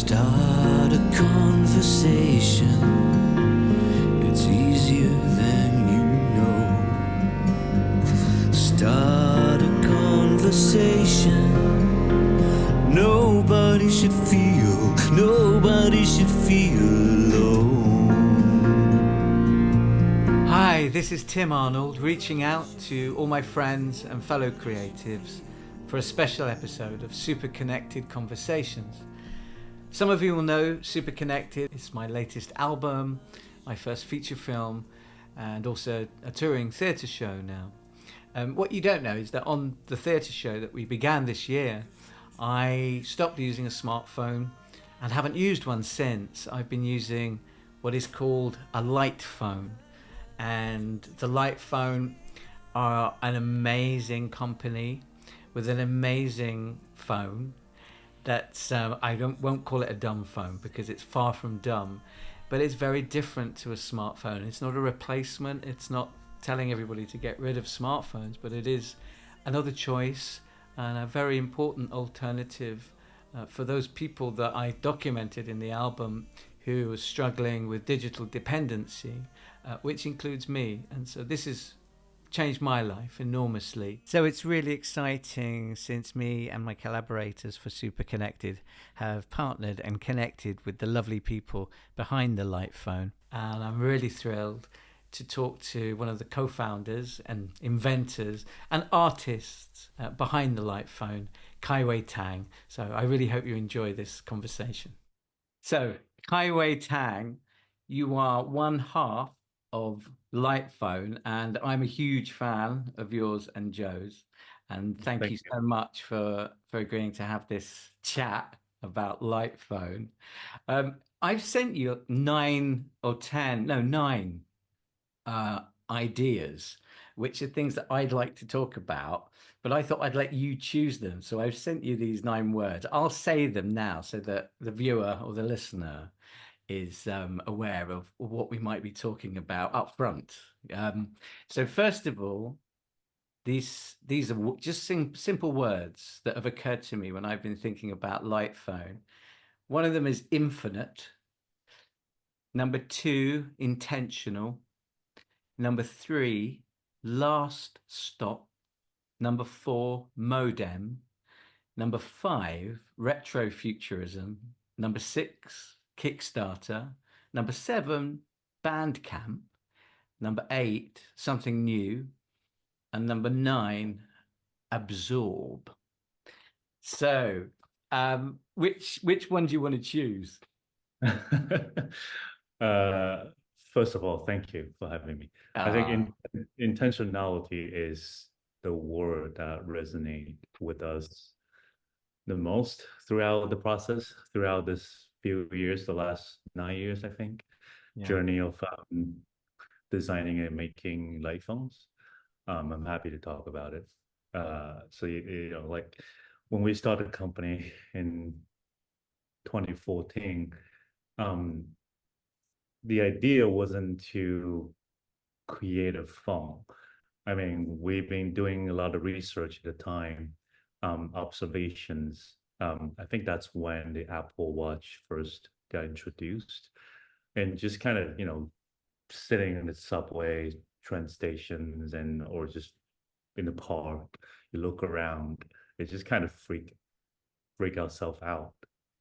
Start a conversation. It's easier than you know. Start a conversation. Nobody should feel alone. Hi, this is Tim Arnold reaching out to all my friends and fellow creatives for a special episode of Super Connected Conversations. Some of you will know Super Connected. It's my latest album, my first feature film, and also a touring theatre show now. What you don't know is that on the theatre show that we began this year, I stopped using a smartphone and haven't used one since. I've been using what is called a light phone. And the light phone are an amazing company with an amazing phone. That's won't call it a dumb phone because it's far from dumb, but it's very different to a smartphone. It's not a replacement. It's not telling everybody to get rid of smartphones, but it is another choice and a very important alternative for those people that I documented in the album who are struggling with digital dependency, which includes me. And so this has changed my life enormously. So it's really exciting since me and my collaborators for Super Connected have partnered and connected with the lovely people behind the light phone. And I'm really thrilled to talk to one of the co-founders and inventors and artists behind the light phone, Kaiwei Tang. So I really hope you enjoy this conversation. So Kaiwei Tang, you are one half of Light Phone, and I'm a huge fan of yours and Joe's. And thank you so much for agreeing to have this chat about Light Phone. I've sent you nine ideas, which are things that I'd like to talk about, but I thought I'd let you choose them. So I've sent you these 9 words. I'll say them now so that the viewer or the listener is aware of what we might be talking about up front. So first of all, these are just simple words that have occurred to me when I've been thinking about Light Phone. One of them is infinite. Number 2, intentional. Number 3, last stop. Number 4, modem. Number 5, retrofuturism. Number 6, Kickstarter. Number 7, Bandcamp. Number 8, something new. And number 9, absorb. So, which one do you want to choose? First of all, thank you for having me. I think intentionality is the word that resonates with us the most throughout the process, throughout this few years, the last 9 years, I think, journey of designing and making light phones. I'm happy to talk about it. So, you know, like when we started the company in 2014, the idea wasn't to create a phone. I mean, we've been doing a lot of research at the time, observations. I think that's when the Apple Watch first got introduced, and just kind of, you know, sitting in the subway, train stations, or just in the park, you look around, it just kind of freak ourselves out,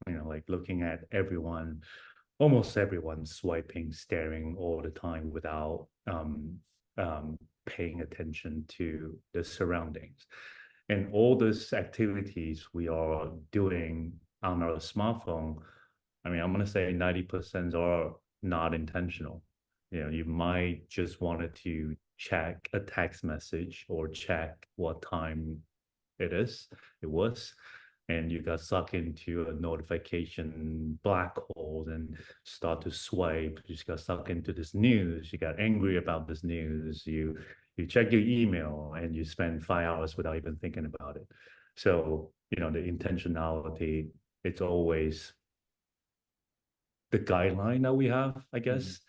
you know, like looking at everyone, almost everyone swiping, staring all the time without paying attention to the surroundings. And all these activities we are doing on our smartphone, I mean, I'm going to say 90% are not intentional. You know, you might just wanted to check a text message or check what time it was, and you got sucked into a notification black hole and start to swipe. You just got sucked into this news. You got angry about this news. You check your email and you spend 5 hours without even thinking about it. So, you know, the intentionality, it's always the guideline that we have, I guess,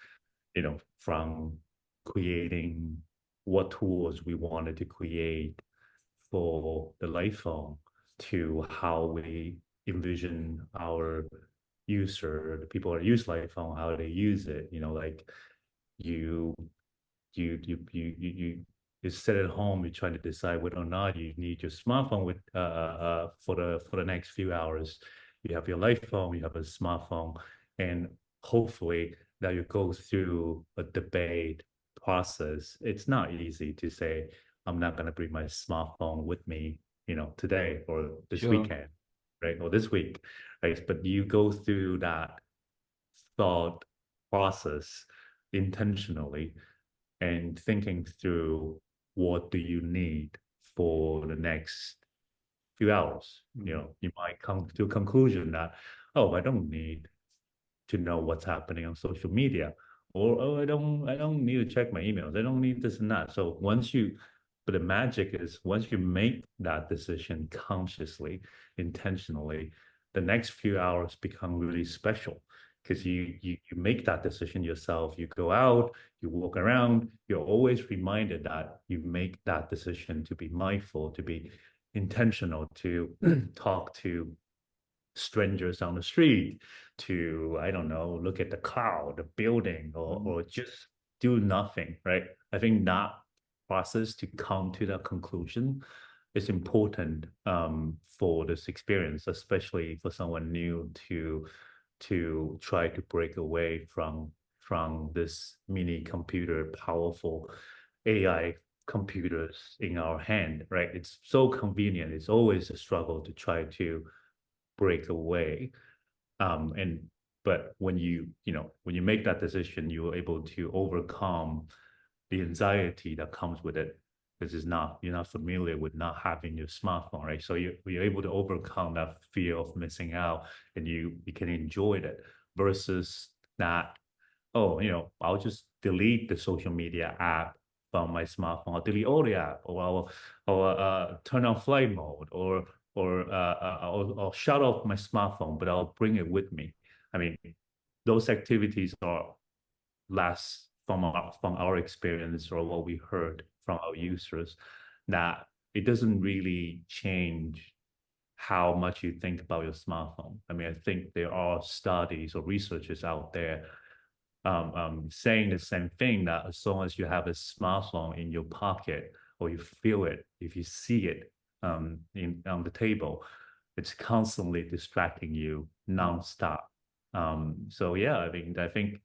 you know, from creating what tools we wanted to create for the light phone to how we envision our user, the people that use light phone, how they use it. Like you you sit at home, you're trying to decide whether or not you need your smartphone with for the next few hours. You have your light phone, you have a smartphone, and hopefully that you go through a debate process. It's not easy to say, I'm not gonna bring my smartphone with me, today or this Sure. weekend, right? Or this week, right? But you go through that thought process intentionally and thinking through what do you need for the next few hours. You might come to a conclusion that, oh, I don't need to know what's happening on social media, or oh, I don't need to check my emails. I don't need this and that. So but the magic is once you make that decision consciously, intentionally, the next few hours become really special because you make that decision yourself. You go out, you walk around, you're always reminded that you make that decision to be mindful, to be intentional, to talk to strangers on the street, to, I don't know, look at the cloud, the building, or just do nothing, right? I think that process to come to that conclusion is important for this experience, especially for someone new to try to break away from this mini computer, powerful AI computers in our hand, right? It's so convenient. It's always a struggle to try to break away. And but when you make that decision, you're able to overcome the anxiety that comes with it. This is not You're not familiar with not having your smartphone, right? So you're able to overcome that fear of missing out, and you can enjoy it versus that. Oh, I'll just delete the social media app from my smartphone. I'll delete all the app, or I'll turn on flight mode, or shut off my smartphone, but I'll bring it with me. I mean, those activities are less from our experience or what we heard from our users, that it doesn't really change how much you think about your smartphone. I mean, I think there are studies or researchers out there saying the same thing, that as long as you have a smartphone in your pocket, or you feel it, if you see it on the table, it's constantly distracting you nonstop. So yeah, I think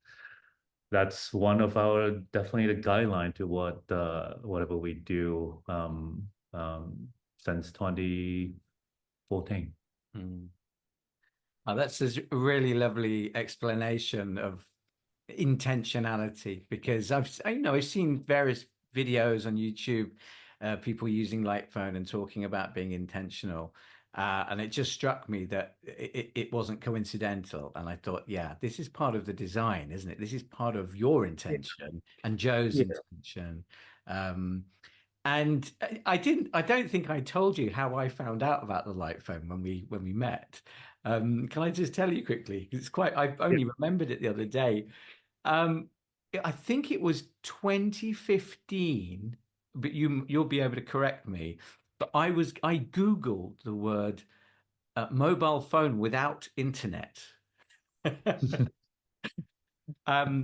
that's one of our definitely the guideline to whatever we do since 2014. Mm. Oh, that's a really lovely explanation of intentionality, because I've seen various videos on YouTube, people using light phone and talking about being intentional. And it just struck me that it wasn't coincidental. And I thought, yeah, this is part of the design, isn't it? This is part of your intention and Joe's Yeah. intention. Um, and I don't think I told you how I found out about the light phone when we met. Can I just tell you quickly? I've Yeah. only remembered it the other day. Um, I think it was 2015, but you'll be able to correct me. But I Googled the word mobile phone without internet.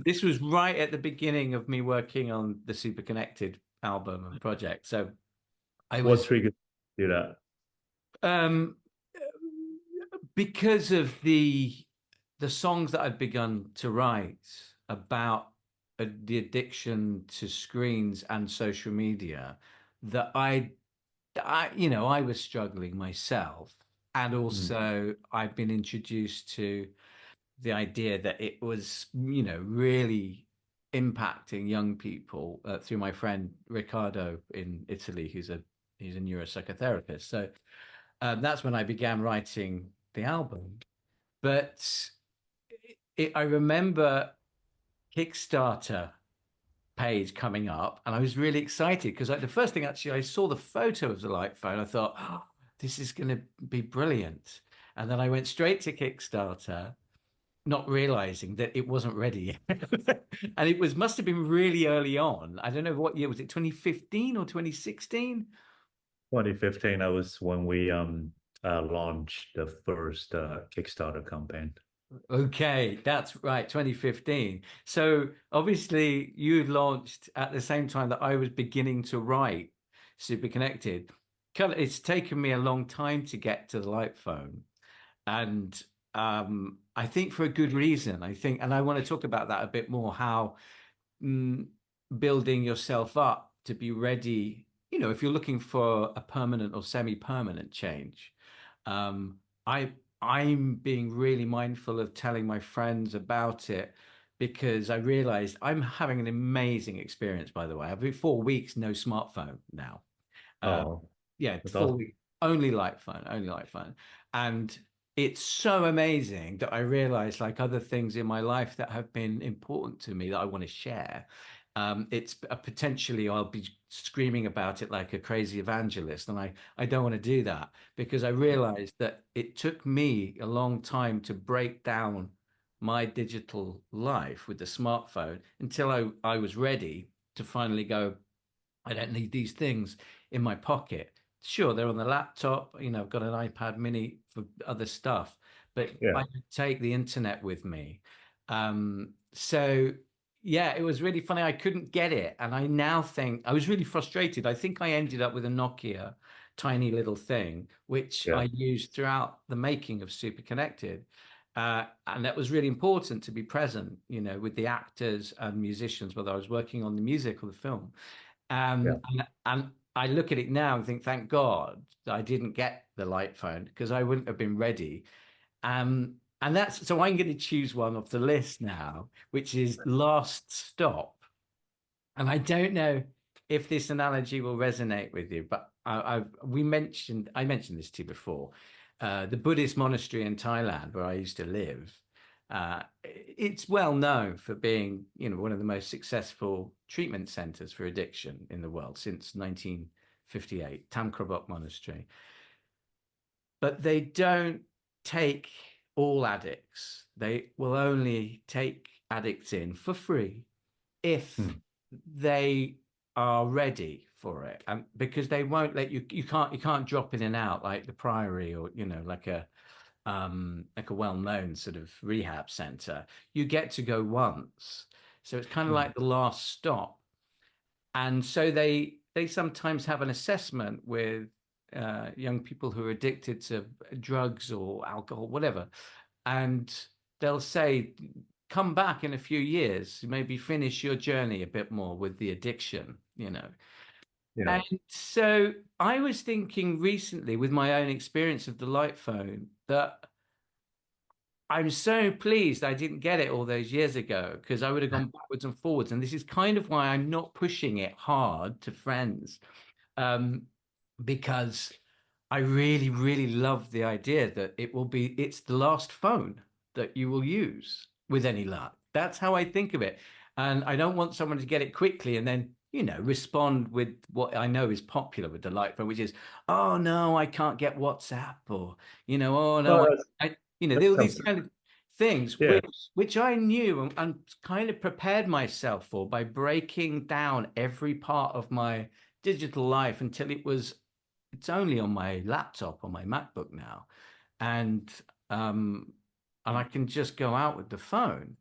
This was right at the beginning of me working on the Super Connected album and project. So I What was triggered you do that? um, because of the songs that I'd begun to write about the addiction to screens and social media, that I was struggling myself, and Mm. also I've been introduced to the idea that it was, really impacting young people through my friend Riccardo in Italy, he's a neuropsychotherapist. So that's when I began writing the album. But I remember Kickstarter page coming up, and I was really excited because the first thing, actually, I saw the photo of the light phone. I thought, oh, this is going to be brilliant. And then I went straight to Kickstarter, not realizing that it wasn't ready yet. And it must have been really early on. I don't know what year was it, 2015 or 2016? 2015, that was when we launched the first Kickstarter campaign. Okay, that's right, 2015. So obviously you launched at the same time that I was beginning to write Super Connected. It's taken me a long time to get to the light phone. And I think for a good reason. I think, and I want to talk about that a bit more, how mm, building yourself up to be ready, if you're looking for a permanent or semi-permanent change. Um, I I'm being really mindful of telling my friends about it because I realized I'm having an amazing experience, by the way. I've been 4 weeks no smartphone now. Um, Oh, yeah, that's full awesome. week, only light phone, only light phone. And it's so amazing that I realize like other things in my life that have been important to me that I want to share. It's potentially I'll be screaming about it like a crazy evangelist, and I don't want to do that because I realized that it took me a long time to break down my digital life with the smartphone until I was ready to finally go, I don't need these things in my pocket. Sure, they're on the laptop. I've got an iPad mini for other stuff, but I Yeah, could take the internet with me. So yeah, it was really funny. I couldn't get it. And I now think I was really frustrated. I think I ended up with a Nokia tiny little thing, which yeah, I used throughout the making of Super Connected. And that was really important to be present, with the actors and musicians, whether I was working on the music or the film. yeah. And I look at it now and think, thank God I didn't get the light phone because I wouldn't have been ready. And that's so I'm going to choose one off the list now, which is Last Stop. And I don't know if this analogy will resonate with you, but I mentioned this to you before. The Buddhist monastery in Thailand, where I used to live, it's well known for being, one of the most successful treatment centers for addiction in the world since 1958, Tam Krabok Monastery. But they don't take all addicts. They will only take addicts in for free if Hmm. they are ready for it, and because they won't let you can't drop in and out like the Priory, or like a well-known sort of rehab center. You get to go once, so it's kind of Hmm. like the last stop. And so they sometimes have an assessment with young people who are addicted to drugs or alcohol, whatever, and they'll say, come back in a few years, maybe finish your journey a bit more with the addiction. Yeah. And so I was thinking recently with my own experience of the light phone that I'm so pleased I didn't get it all those years ago because I would have gone backwards and forwards. And this is kind of why I'm not pushing it hard to friends, um, because I really, really love the idea that it's the last phone that you will use with any luck. That's how I think of it. And I don't want someone to get it quickly and then, respond with what I know is popular with the light phone, which is, oh no, I can't get WhatsApp, or, oh no, Well, that's all these something. kind of things, Yeah, which I knew and kind of prepared myself for by breaking down every part of my digital life until it's only on my laptop, on my MacBook now, and um, and I can just go out with the phone.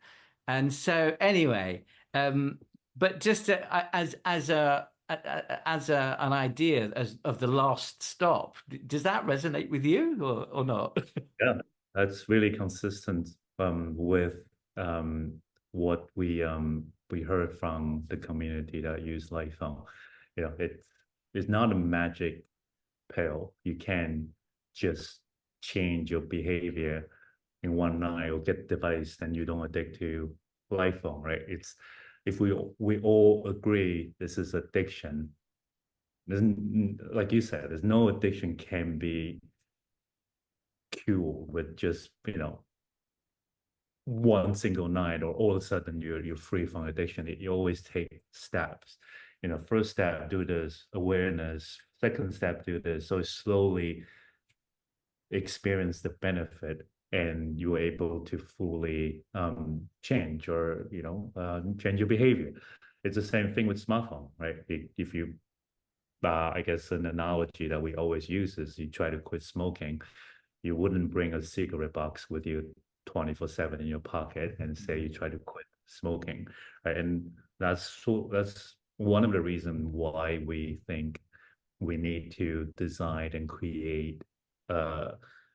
And so anyway, but just as an idea of the last stop, does that resonate with you, or not? yeah. That's really consistent with um what we heard from the community that use Lighthone. It's not a magic pill. You can just change your behavior in one night or get device, and you don't addict to Lighthone, right? It's if we all agree this is addiction. There's, like you said, there's no addiction can be cured with just one single night, or all of a sudden you're free from addiction. You always take steps. First step, do this awareness. Second step, do this. So slowly experience the benefit, and you're able to fully change, or change your behavior. It's the same thing with smartphone, right? If you I guess an analogy that we always use is you try to quit smoking, you wouldn't bring a cigarette box with you 24/7 in your pocket and say you try to quit smoking, right? And that's one of the reasons why we think we need to design and create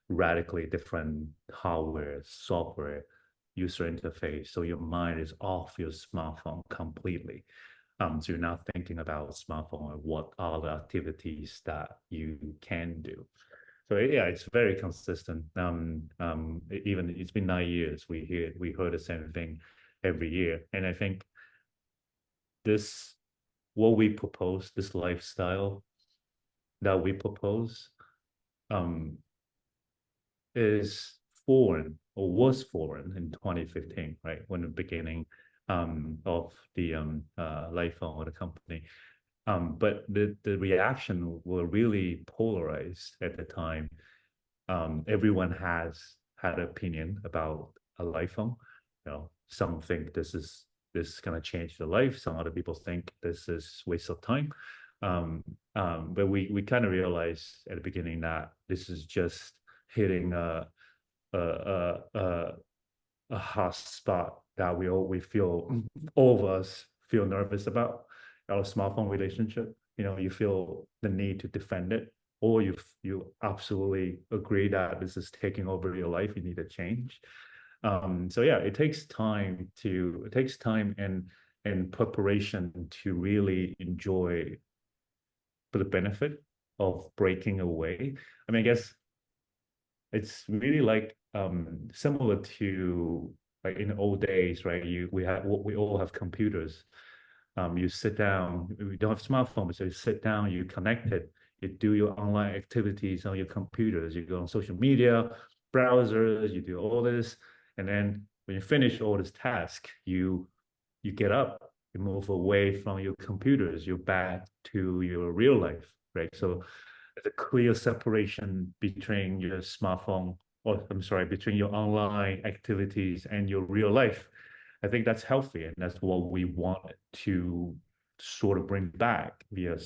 radically different hardware, software, user interface. So your mind is off your smartphone completely. So you're not thinking about smartphone and what are the activities that you can do. So yeah, it's very consistent. Even it's been 9 years. We heard the same thing every year, and I think this what we propose, this lifestyle that we propose, um, is foreign or was foreign in 2015, right? When the beginning of the life of the company. But the reaction were really polarized at the time. Everyone has had an opinion about a life phone. Some think this is gonna change their life. Some other people think this is waste of time. But we kind of realized at the beginning that this is just hitting a a a, a hot spot that we feel all of us feel nervous about our smartphone relationship. You feel the need to defend it, or you absolutely agree that this is taking over your life. You need a change. So yeah, it takes time and preparation to really enjoy the benefit of breaking away. I mean, I guess it's really like similar to like in the old days, right? We all have computers. You sit down, we don't have smartphones, so you sit down, you connect it, you do your online activities on your computers, you go on social media, browsers, you do all this, and then when you finish all this task, you get up, you move away from your computers, you're back to your real life, right? So there's a clear separation between your smartphone, or I'm sorry, between your online activities and your real life. I think that's healthy, and that's what we want to sort of bring back via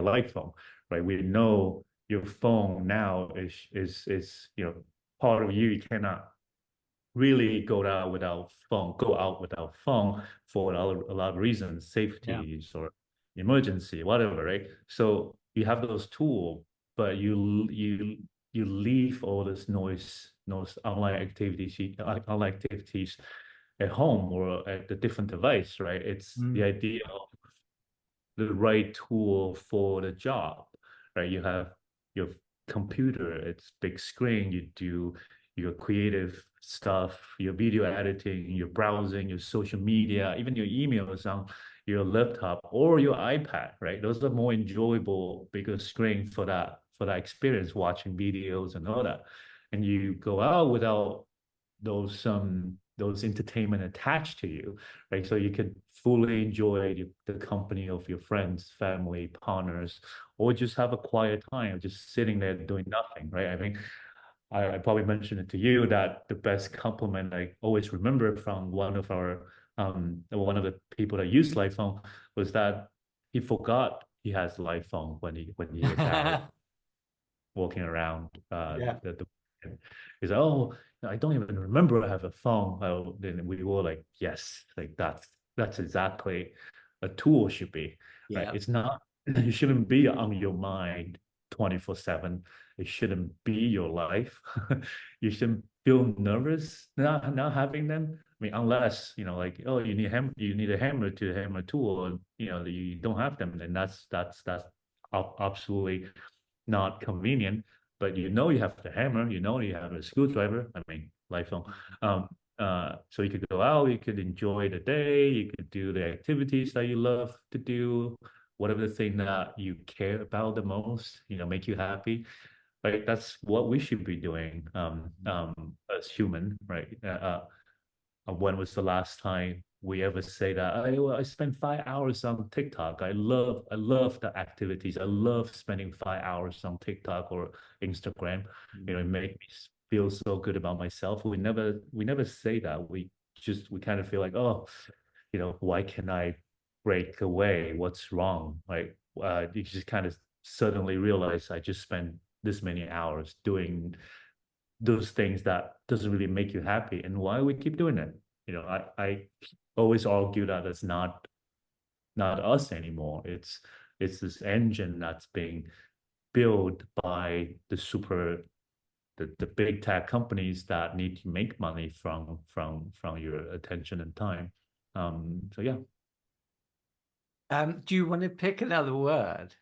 light phone, right? We know your phone now is part of you. You cannot really go out without phone for a lot of reasons, safeties or emergency, whatever, right? So you have those tools, but you leave all this noise, online activities at home or at a different device, right? It's the idea of the right tool for the job, right? You have your computer, it's big screen, you do your creative stuff, your video editing, your browsing, your social media, even your emails on your laptop or your iPad, right? Those are more enjoyable, bigger screen for that experience, watching videos and all that. And you go out without those entertainment attached to you, right? So you can fully enjoy the company of your friends, family, partners, or just have a quiet time, just sitting there doing nothing, right? I mean, I probably mentioned it to you that the best compliment I always remember from one of the people that used live phone was that he forgot he has live phone when he is out walking around the he's like, oh, I don't even remember I have a phone. Then we were like, yes, like that's exactly a tool should be, right? It's not, it shouldn't be on your mind 24/7. It shouldn't be your life. You shouldn't feel nervous not having them. I mean, unless, like, oh, you need a hammer to hammer a tool, and you don't have them, then that's absolutely not convenient. But you have the hammer, you have a screwdriver. I mean, life phone. So you could go out, you could enjoy the day, you could do the activities that you love to do, whatever the thing that you care about the most, make you happy. Like that's what we should be doing as human, right? When was the last time we ever say that I spent 5 hours on TikTok? I love the activities. I love spending 5 hours on TikTok or Instagram. It made me feel so good about myself. We never say that. We kind of feel like, oh, why can I break away? What's wrong? Like you just kind of suddenly realize I just spent this many hours doing those things that doesn't really make you happy, and why we keep doing it. I always argue that it's not us anymore. It's this engine that's being built by the big tech companies that need to make money from your attention and time. So yeah. Do you want to pick another word?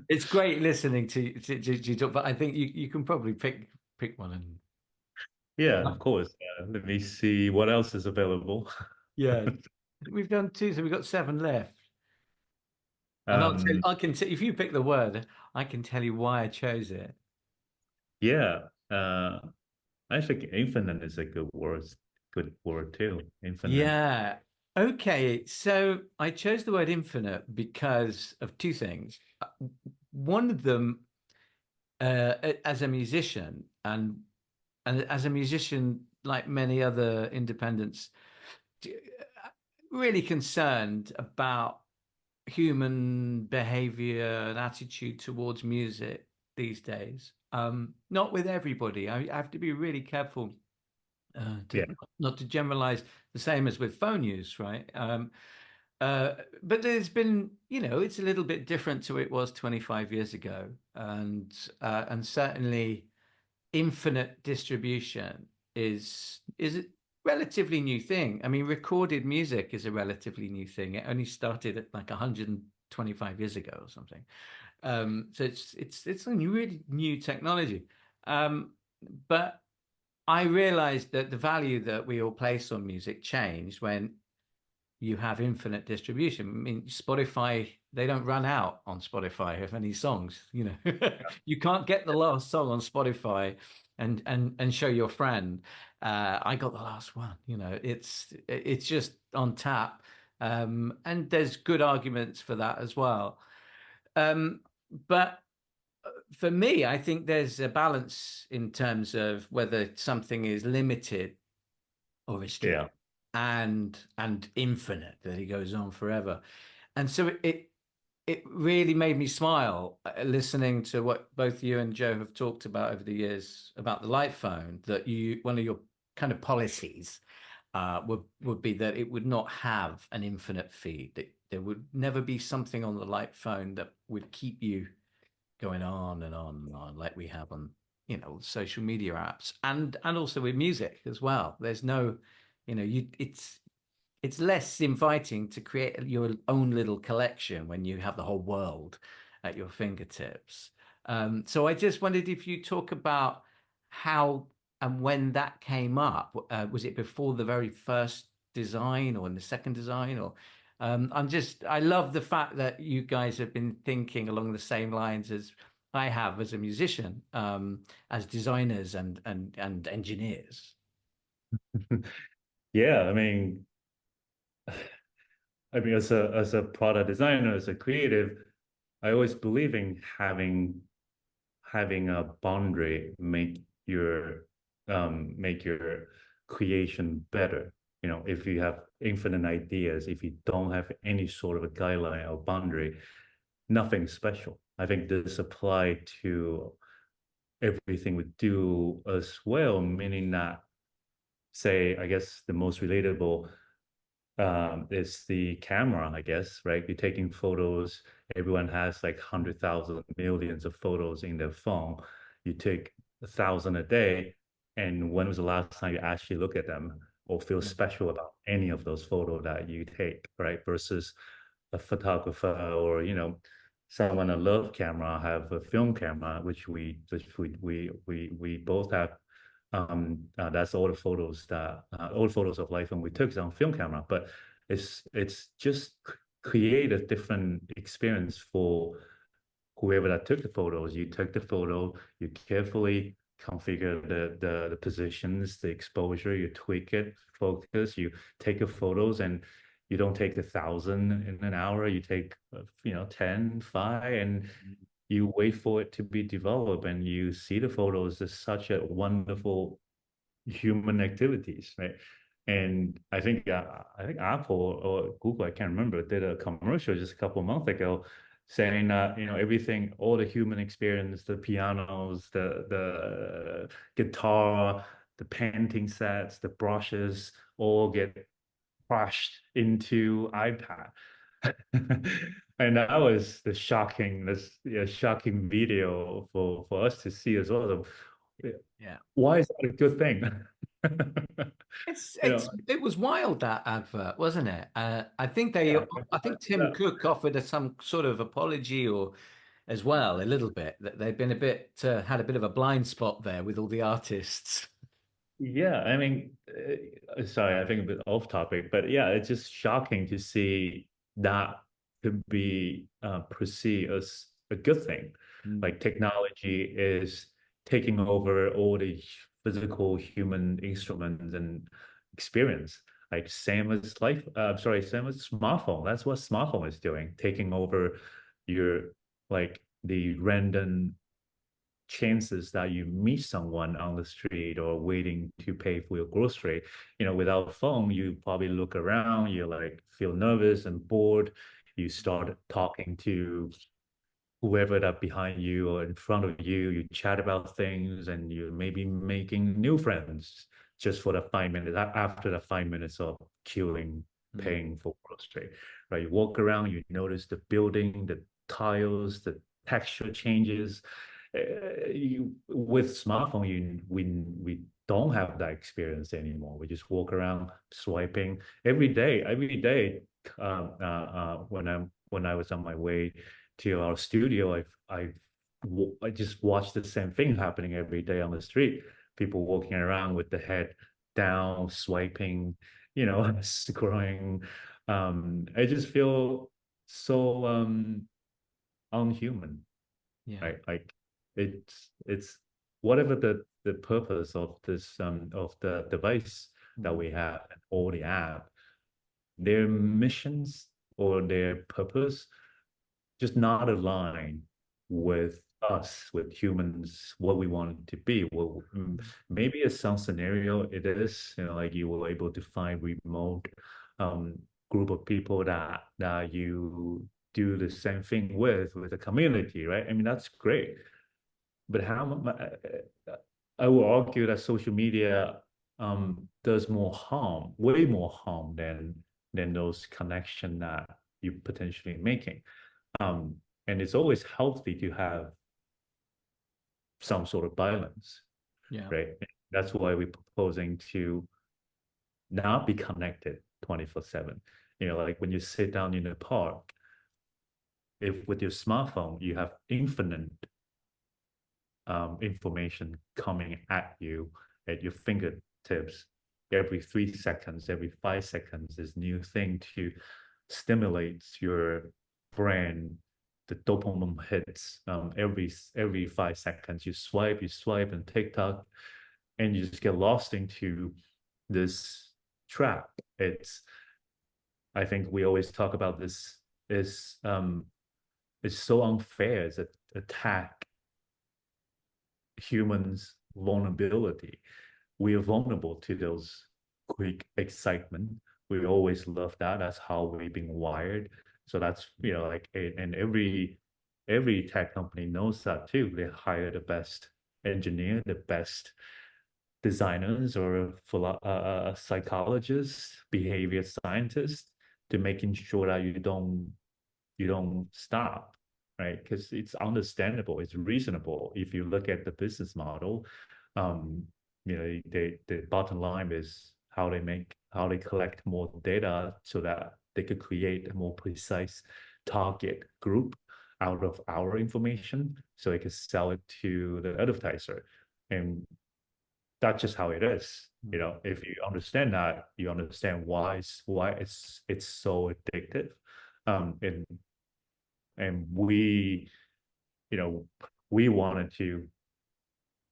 It's great listening to talk, but I think you can probably pick one and Yeah, of course. Let me see what else is available. yeah. We've done two, so we've got seven left. And Um, I can if you pick the word, I can tell you why I chose it. yeah, I think infinite is a good word too. Infinite. Yeah. Okay. So I chose the word infinite because of two things. One of them, as a musician, and as a musician, like many other independents, d- really concerned about human behavior and attitude towards music these days. Not with everybody. I have to be really careful to Yeah, not to generalize the same as with phone use, right? But there's been, it's a little bit different to it was 25 years ago, and certainly infinite distribution is a relatively new thing. I mean, recorded music is a relatively new thing. It only started at like 125 years ago or something. So it's a really new technology. Um, but I realized that the value that we all place on music changed when you have infinite distribution. I mean, Spotify, they don't run out on Spotify of any songs, You can't get the last song on Spotify and show your friend, I got the last one, it's just on tap. And there's good arguments for that as well. Um, but for me, I think there's a balance in terms of whether something is limited or yeah, restricted and infinite, that it goes on forever. And so it really made me smile listening to what both you and Joe have talked about over the years about the light phone, that one of your kind of policies would be that it would not have an infinite feed, that there would never be something on the light phone that would keep you going on and on and on like we have on social media apps, and also with music as well. There's no, it's less inviting to create your own little collection when you have the whole world at your fingertips. So I just wondered if you talk about how and when that came up. Was it before the very first design or in the second design? Or I love the fact that you guys have been thinking along the same lines as I have as a musician, as designers and engineers. yeah. I mean, as a product designer, as a creative, I always believe in having a boundary make your creation better. If you have infinite ideas, if you don't have any sort of a guideline or boundary, nothing special. I think this apply to everything we do as well, meaning that, say, I guess the most relatable is the camera, I guess, right? You're taking photos. Everyone has like 100,000 millions of photos in their phone. You take 1,000 a day. And when was the last time you actually look at them or feel special about any of those photos that you take, right? Versus a photographer or, someone a love camera, have a film camera, which we both have. That's all the photos of life, and we took it on film camera. But it's just create a different experience for whoever that took the photos. You took the photo, you carefully configure the positions, the exposure, you tweak it, focus, you take your photos, and you don't take the 1,000 in an hour, you take 10, 5, and you wait for it to be developed, and you see the photos as such a wonderful human activities, right? And I think Apple or Google, I can't remember, did a commercial just a couple of months ago, saying that, everything, all the human experience, the pianos, the guitar, the painting sets, the brushes, all get crashed into iPad. And that was shocking video for us to see as well. So, Yeah. why is that a good thing? You know, It was wild, that advert, wasn't it? yeah, I think Tim yeah. Cook offered us some sort of apology, or as well, a little bit, that they'd been a bit had a bit of a blind spot there with all the artists. Yeah, I mean, sorry, I think a bit off topic, but yeah, it's just shocking to see that could be perceived as a good thing. Mm. Like technology is taking over all the physical human instruments and experience. Like same as same as smartphone. That's what smartphone is doing, taking over your like the random chances that you meet someone on the street or waiting to pay for your grocery. Without phone, you probably look around, you like feel nervous and bored. You start talking to whoever that behind you or in front of you. You chat about things and you're maybe making new friends just for the 5 minutes after the 5 minutes of queuing, Mm. paying for grocery. Right? You walk around, you notice the building, the tiles, the texture changes. With smartphone, we don't have that experience anymore. We just walk around swiping every day. Every day, when I was on my way to our studio, I just watched the same thing happening every day on the street. People walking around with the head down, swiping, scrolling. I just feel so unhuman, Yeah. right? Like it's whatever the purpose of this of the device that Mm. we have and all the app, their missions or their purpose just not aligned with us, with humans, what we want it to be. Well, maybe in some scenario it is, like you were able to find remote um, group of people that you do the same thing with a community, right? I mean, that's great. But I will argue that social media does more harm, way more harm than those connection that you're potentially making. Um, and it's always healthy to have some sort of balance, Yeah. right? That's why we're proposing to not be connected 24/7. Like when you sit down in a park, if with your smartphone, you have infinite information coming at you at your fingertips every 3 seconds, every 5 seconds, is new thing to stimulate your brain. The dopamine hits every 5 seconds. You swipe, and TikTok, and you just get lost into this trap. I think we always talk about this is it's so unfair. It's an attack humans' vulnerability. We are vulnerable to those quick excitement. We always love that. That's how we've been wired. So that's, like, and every tech company knows that too. They hire the best engineer, the best designers, or psychologists, behavior scientists, to making sure that you don't stop, right? Because it's understandable, it's reasonable. If you look at the business model, um, the bottom line is how they collect more data so that they could create a more precise target group out of our information, so they could sell it to the advertiser. And that's just how it is. If you understand that, you understand why it's so addictive. And you know we wanted to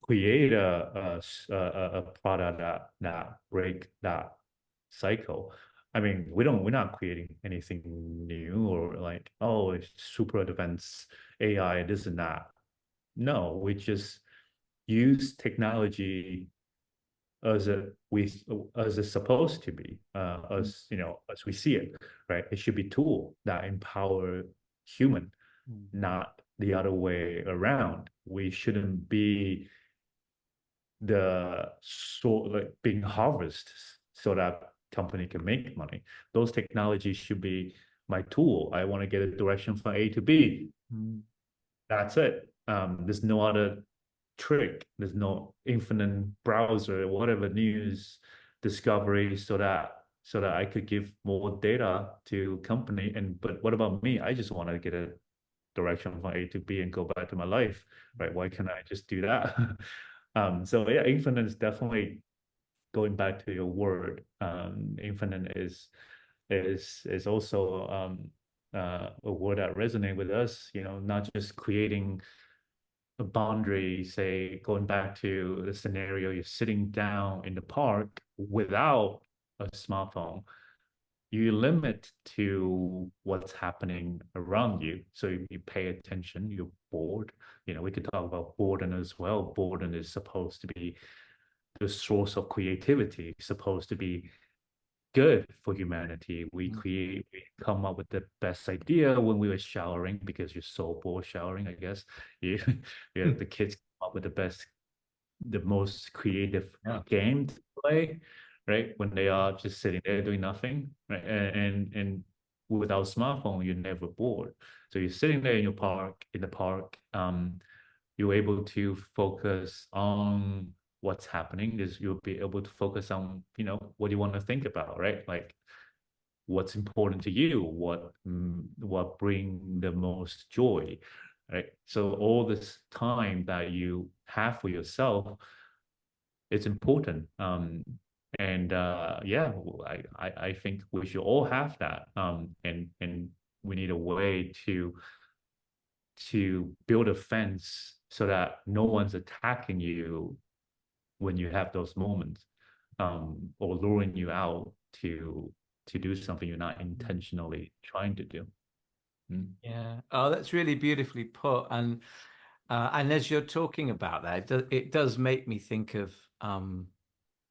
create a product that break that cycle. I mean, we're not creating anything new, or like, oh, it's super advanced AI, this and that. No, we just use technology as it's supposed to be, as we see it, right? It should be tool that empower human, not the other way around. We shouldn't be the sort like being harvested so that company can make money. Those technologies should be my tool. I want to get a direction from A to B. Mm. That's it. There's no other trick. There's no infinite browser, whatever news discovery, so that I could give more data to company. And but what about me? I just want to get a direction from A to B and go back to my life, right? Why can't I just do that? So yeah, infinite is definitely going back to your word. Infinite is also a word that resonates with us. Not just creating a boundary, say going back to the scenario, you're sitting down in the park without a smartphone, you limit to what's happening around you. So you pay attention, you're bored. We could talk about boredom as well. Boredom is supposed to be the source of creativity, supposed to be good for humanity. We come up with the best idea when we were showering because you're so bored showering, I guess. You, the kids come up with the most creative game to play, right? When they are just sitting there doing nothing, right? And without smartphone, you're never bored. So you're sitting there in the park, you're able to focus on what's happening. You'll be able to focus on, what you want to think about, right? Like what's important to you, what bring the most joy, right? So all this time that you have for yourself, it's important. And yeah, I think we should all have that. And we need a way to build a fence so that no one's attacking you when you have those moments, or luring you out to do something you're not intentionally trying to do. Mm. Yeah. Oh, that's really beautifully put. And as you're talking about that, it does make me think of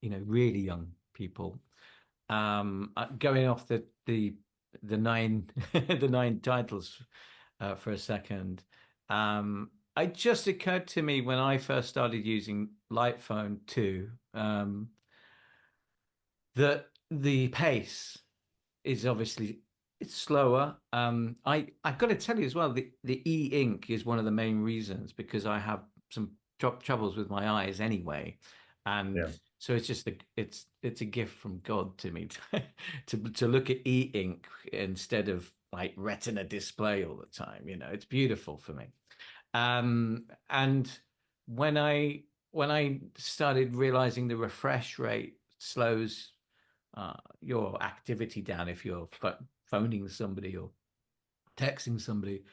really young people. Going off the nine the nine titles for a second. It just occurred to me when I first started using Lightphone 2, that the pace is obviously it's slower. I've got to tell you as well, the e-ink is one of the main reasons because I have some troubles with my eyes anyway, and Yeah. so it's a gift from God to me to look at e-ink instead of like retina display all the time. It's beautiful for me. And when I started realizing the refresh rate slows your activity down if you're phoning somebody or texting somebody,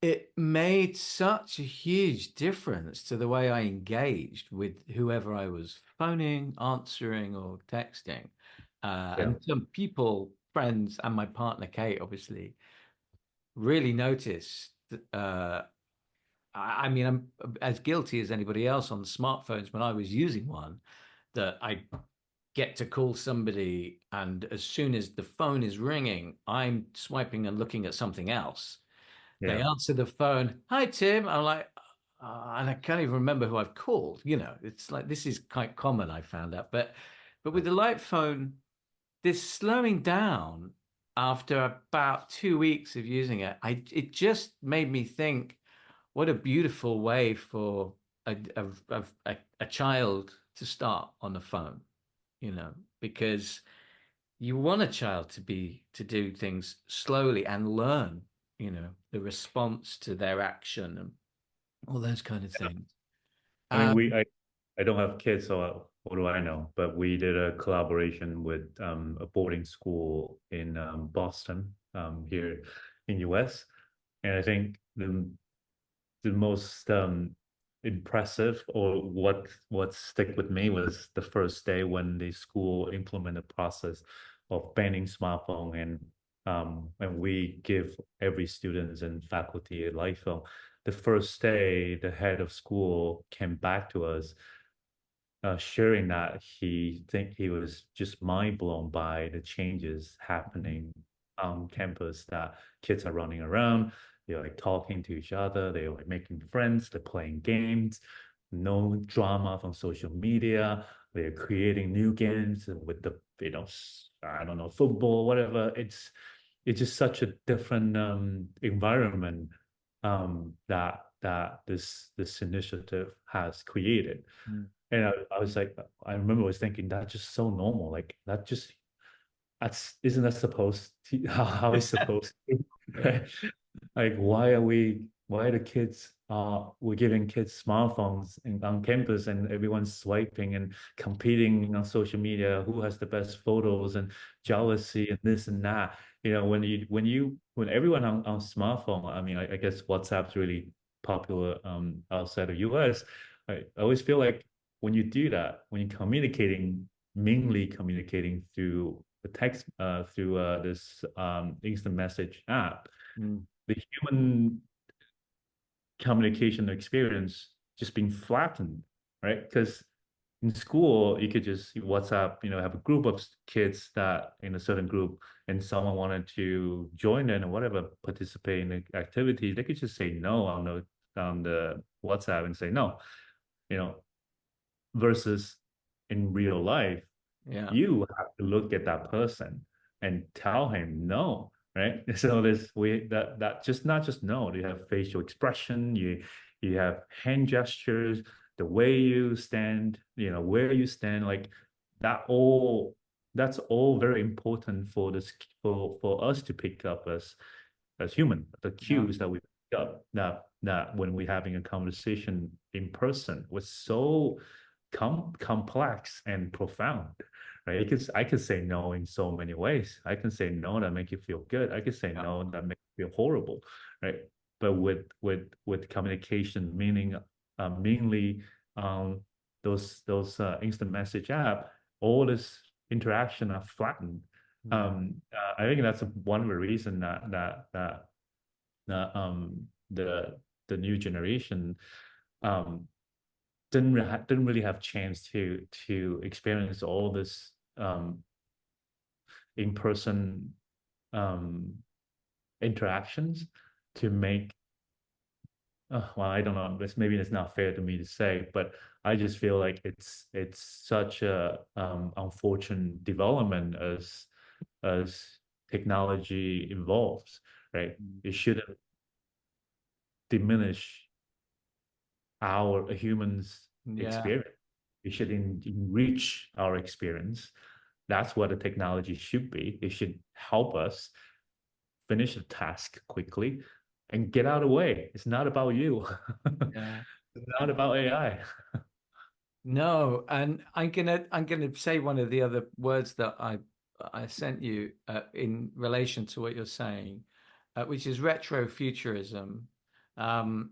it made such a huge difference to the way I engaged with whoever I was phoning, answering, or texting. Yeah. And some people, friends, and my partner Kate, obviously, really noticed. I mean, I'm as guilty as anybody else on smartphones when I was using one, that I get to call somebody, and as soon as the phone is ringing, I'm swiping and looking at something else. They Yeah. answer the phone, "Hi, Tim." I'm like, and I can't even remember who I've called. It's like this is quite common, I found out. But with the light phone, this slowing down after about 2 weeks of using it, it just made me think, what a beautiful way for a child to start on the phone, because you want a child to do things slowly and learn, the response to their action and all those kind of things. I mean, Um, I don't have kids, so what do I know? But we did a collaboration with a boarding school in Boston, here in US. And I think the most impressive, or what stick with me, was the first day when the school implemented process of banning smartphone, and we give every students and faculty a life phone. The first day, the head of school came back to us, sharing that he was just mind blown by the changes happening on campus, that kids are running around, they're like talking to each other, they're like making friends, they're playing games, no drama from social media. They're creating new games with the, I don't know, football, whatever. It's just such a different environment that this initiative has created. Mm. And I was like, I remember I was thinking that's just so normal. Like that just that's isn't that supposed to how it's supposed to? Yeah. Like why are the kids we're giving kids smartphones on campus and everyone's swiping and competing on social media who has the best photos and jealousy and this and that. When everyone on smartphone, I mean I guess WhatsApp's really popular outside of US. I always feel like when you do that, when you're communicating, mainly communicating through the text through this instant message app, Mm. the human communication experience just being flattened, right? Because in school, you could just WhatsApp, have a group of kids that in a certain group, and someone wanted to join in or whatever, participate in the activity, they could just say no on the WhatsApp and say no, you know, versus in real life Yeah. you have to look at that person and tell him no, right? So this we that just not just no, you have facial expression, you have hand gestures, the way you stand, where you stand, like that all that's all very important for this for us to pick up as human, the Yeah. cues that we pick up that when we're having a conversation in person was so complex and profound, right? Because I could say no in so many ways. I can say no that make you feel good. I could say Yeah. no that make you feel horrible, right? But with communication, meaning mainly those instant message app, all this interaction are flattened. Mm. I think that's one of the reason that the new generation um didn't really have chance to experience all this in-person um interactions to make well, I don't know, this maybe it's not fair to me to say, but I just feel like it's such a unfortunate development as technology evolves, right? Mm. It shouldn't diminish our humans Yeah. experience. It should enrich our experience. That's what the technology should be. It should help us finish the task quickly and get out of the way. It's not about you. Yeah. It's not about AI. No, and I'm gonna say one of the other words that I sent you in relation to what you're saying, which is retrofuturism. Um,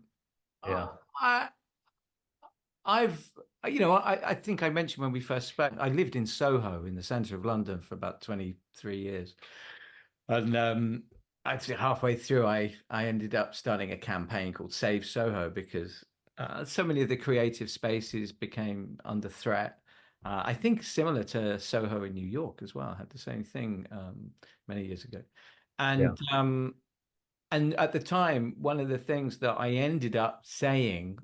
Yeah. I I've I think I mentioned when we first spoke, I lived in Soho in the center of London for about 23 years. And actually halfway through I ended up starting a campaign called Save Soho because so many of the creative spaces became under threat. I think similar to Soho in New York as well. I had the same thing many years ago. Yeah. And at the time, one of the things that I ended up saying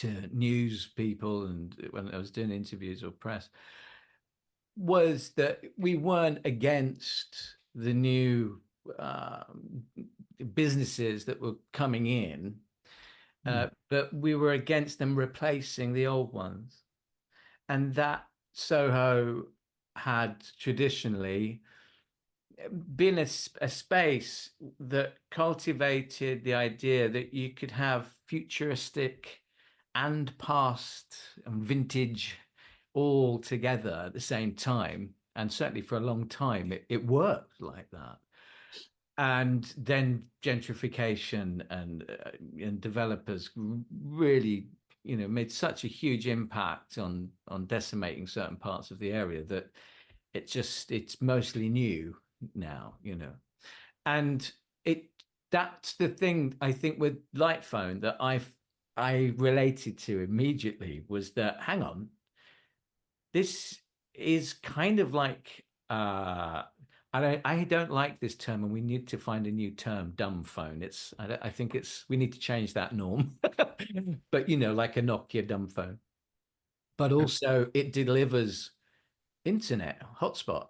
to news people and when I was doing interviews or press was that we weren't against the new businesses that were coming in, Mm. but we were against them replacing the old ones. And that Soho had traditionally been a space that cultivated the idea that you could have futuristic and past and vintage all together at the same time. And certainly for a long time, it worked like that. And then gentrification and developers really, made such a huge impact on decimating certain parts of the area that it's mostly new now. And it that's the thing I think with Light Phone that I related to immediately was that hang on, this is kind of like I don't like this term, and we need to find a new term, dumb phone. I think we need to change that norm. But like a Nokia dumb phone. But also it delivers internet hotspot,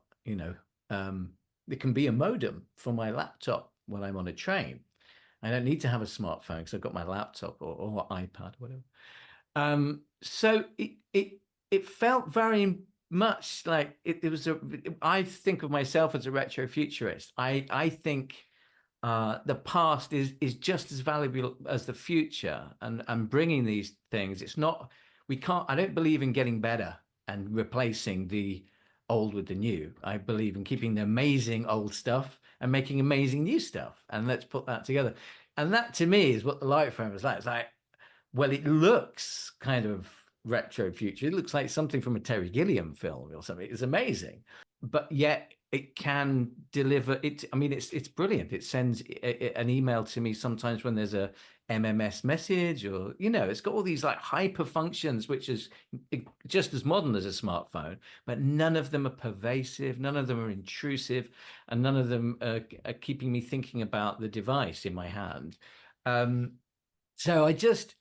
Um, it can be a modem for my laptop when I'm on a train. I don't need to have a smartphone because I've got my laptop or iPad, whatever. So it felt very much like it was I think of myself as a retro futurist. I think the past is just as valuable as the future, and bringing these things. It's not we can't. I don't believe in getting better and replacing the old with the new. I believe in keeping the amazing old stuff and making amazing new stuff, and let's put that together. And that to me is what the light frame was like. It's like, well, it looks kind of retro future. It looks like something from a Terry Gilliam film or something. It's amazing, but yet it can deliver it. I mean, it's brilliant. It sends an email to me sometimes when there's a MMS message, or it's got all these like hyper functions, which is just as modern as a smartphone, but none of them are pervasive, none of them are intrusive, and none of them are keeping me thinking about the device in my hand. Um, so I just,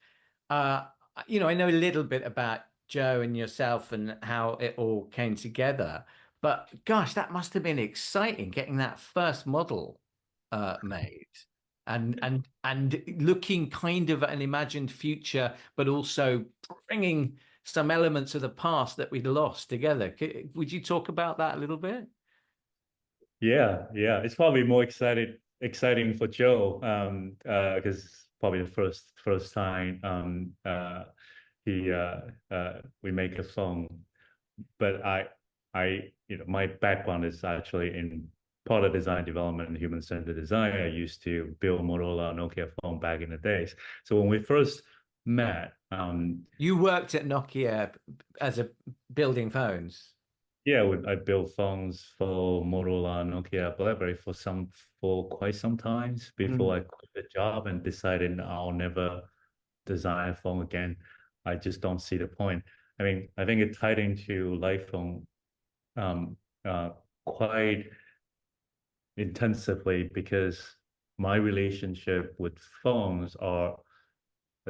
uh, I know a little bit about Joe and yourself and how it all came together. But gosh, that must have been exciting getting that first model made and looking kind of at an imagined future, but also bringing some elements of the past that we'd lost together. Would you talk about that a little bit? Yeah. It's probably more exciting for Joe, because probably the first time he we make a song. But my background is actually in product design development and human-centered design. I used to build Motorola Nokia phone back in the days. So when we first met, You worked at Nokia as a building phones. yeah, I built phones for Motorola, Nokia, BlackBerry for quite some times before Mm. I quit the job and decided I'll never design a phone again. I just don't see the point. I mean, I think it tied into life phone um, uh, quite intensively because my relationship with phones are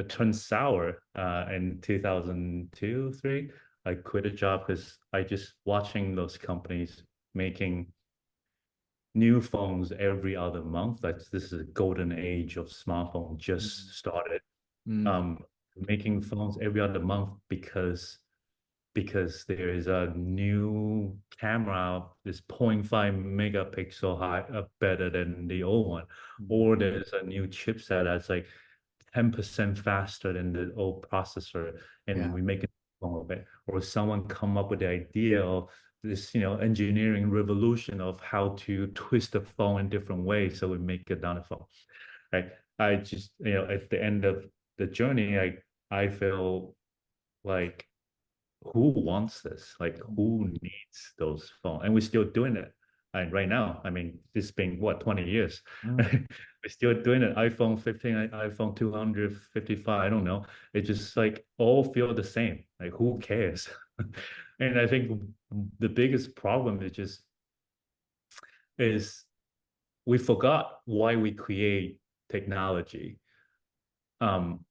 turned sour in 2002, three. I quit a job because I just watching those companies making new phones every other month. Like this is a golden age of smartphone just started. Mm. Um, Making phones every other month because there is a new camera that's 0.5 megapixel high better than the old one, Mm. or there's a new chipset that's like 10% faster than the old processor, and Yeah. we make it of it, or someone come up with the idea of this engineering revolution of how to twist the phone in different ways so we make it down the phone, right? I just at the end of the journey, I feel like who wants this? Like, who needs those phones? And we're still doing it. And right now, I mean, this been what, 20 years? Mm. We're still doing it. iPhone 15, iPhone 255, I don't know. It just like all feel the same. Like, who cares? And I think the biggest problem is we forgot why we create technology.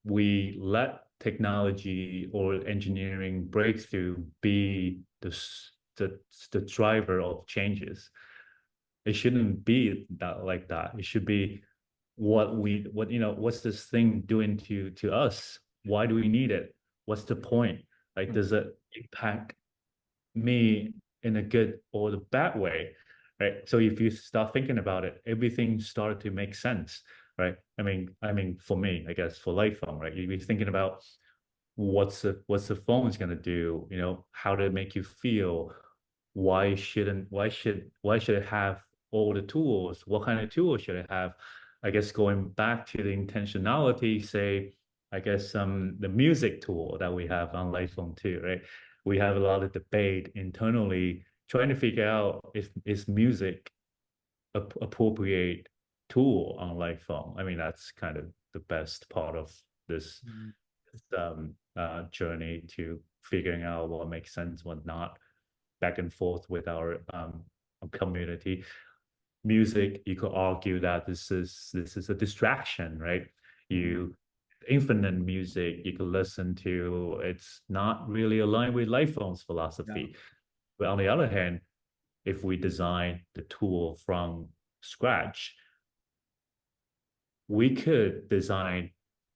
We let technology or engineering breakthrough be the driver of changes. It shouldn't be that like that. It should be what's this thing doing to us? Why do we need it? What's the point? Like, Mm. does it impact me in a good or the bad way, right? So if you start thinking about it, everything started to make sense, right? I mean, for me, I guess for life phone, right? You're thinking about what's the phone is gonna do, how to make you feel. Why should it have all the tools? What kind of tools should it have? I guess going back to the intentionality, say, I guess the music tool that we have on iPhone too, right? We have a lot of debate internally trying to figure out if is music appropriate tool on iPhone. I mean, that's kind of the best part of this Mm. journey to figuring out what makes sense, what not, back and forth with our community. music, you could argue that this is a distraction, right? You infinite music you could listen to, it's not really aligned with iPhone's Yeah. philosophy. But on the other hand, if we design the tool from scratch, we could design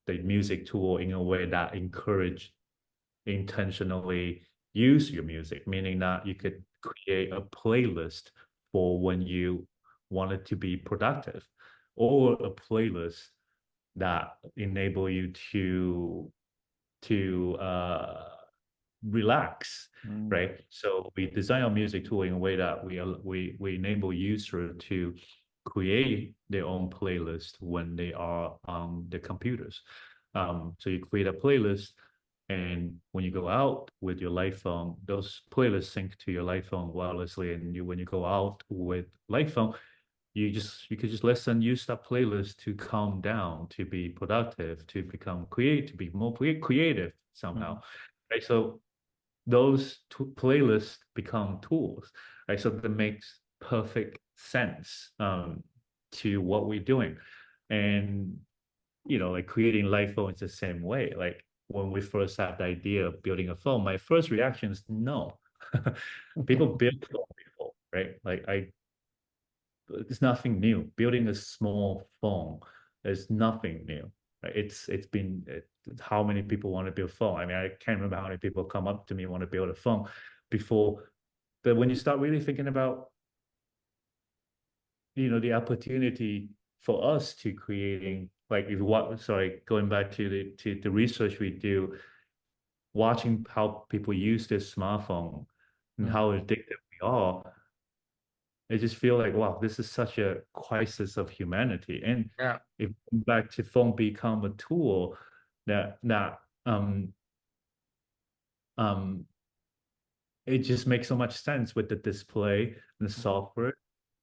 the music tool in a way that encourage intentionally use your music, meaning that you could create a playlist for when you want it to be productive, or a playlist that enable you to relax, Mm. right? So we design our music tool in a way that we enable user to create their own playlist when they are on the computers. So you create a playlist, and when you go out with your light phone, those playlists sync to your light phone wirelessly, and when you go out with light phone, you could just listen, use that playlist to calm down, to be productive, to become creative, to be more creative somehow, Mm. right? So those playlists become tools, right? So that makes perfect sense to what we're doing. And like creating light phone is the same way. Like when we first had the idea of building a phone, my first reaction is no. People build phone before, right? Like it's nothing new. Building a small phone is nothing new. Right? How many people want to build a phone? I mean, I can't remember how many people come up to me and want to build a phone before. But when you start really thinking about, the opportunity for us to creating, like if what sorry, going back to the research we do, watching how people use this smartphone and Mm. how addicted we are, I just feel like, wow, this is such a crisis of humanity. And Yeah. if back to phone become a tool that um it just makes so much sense with the display and the software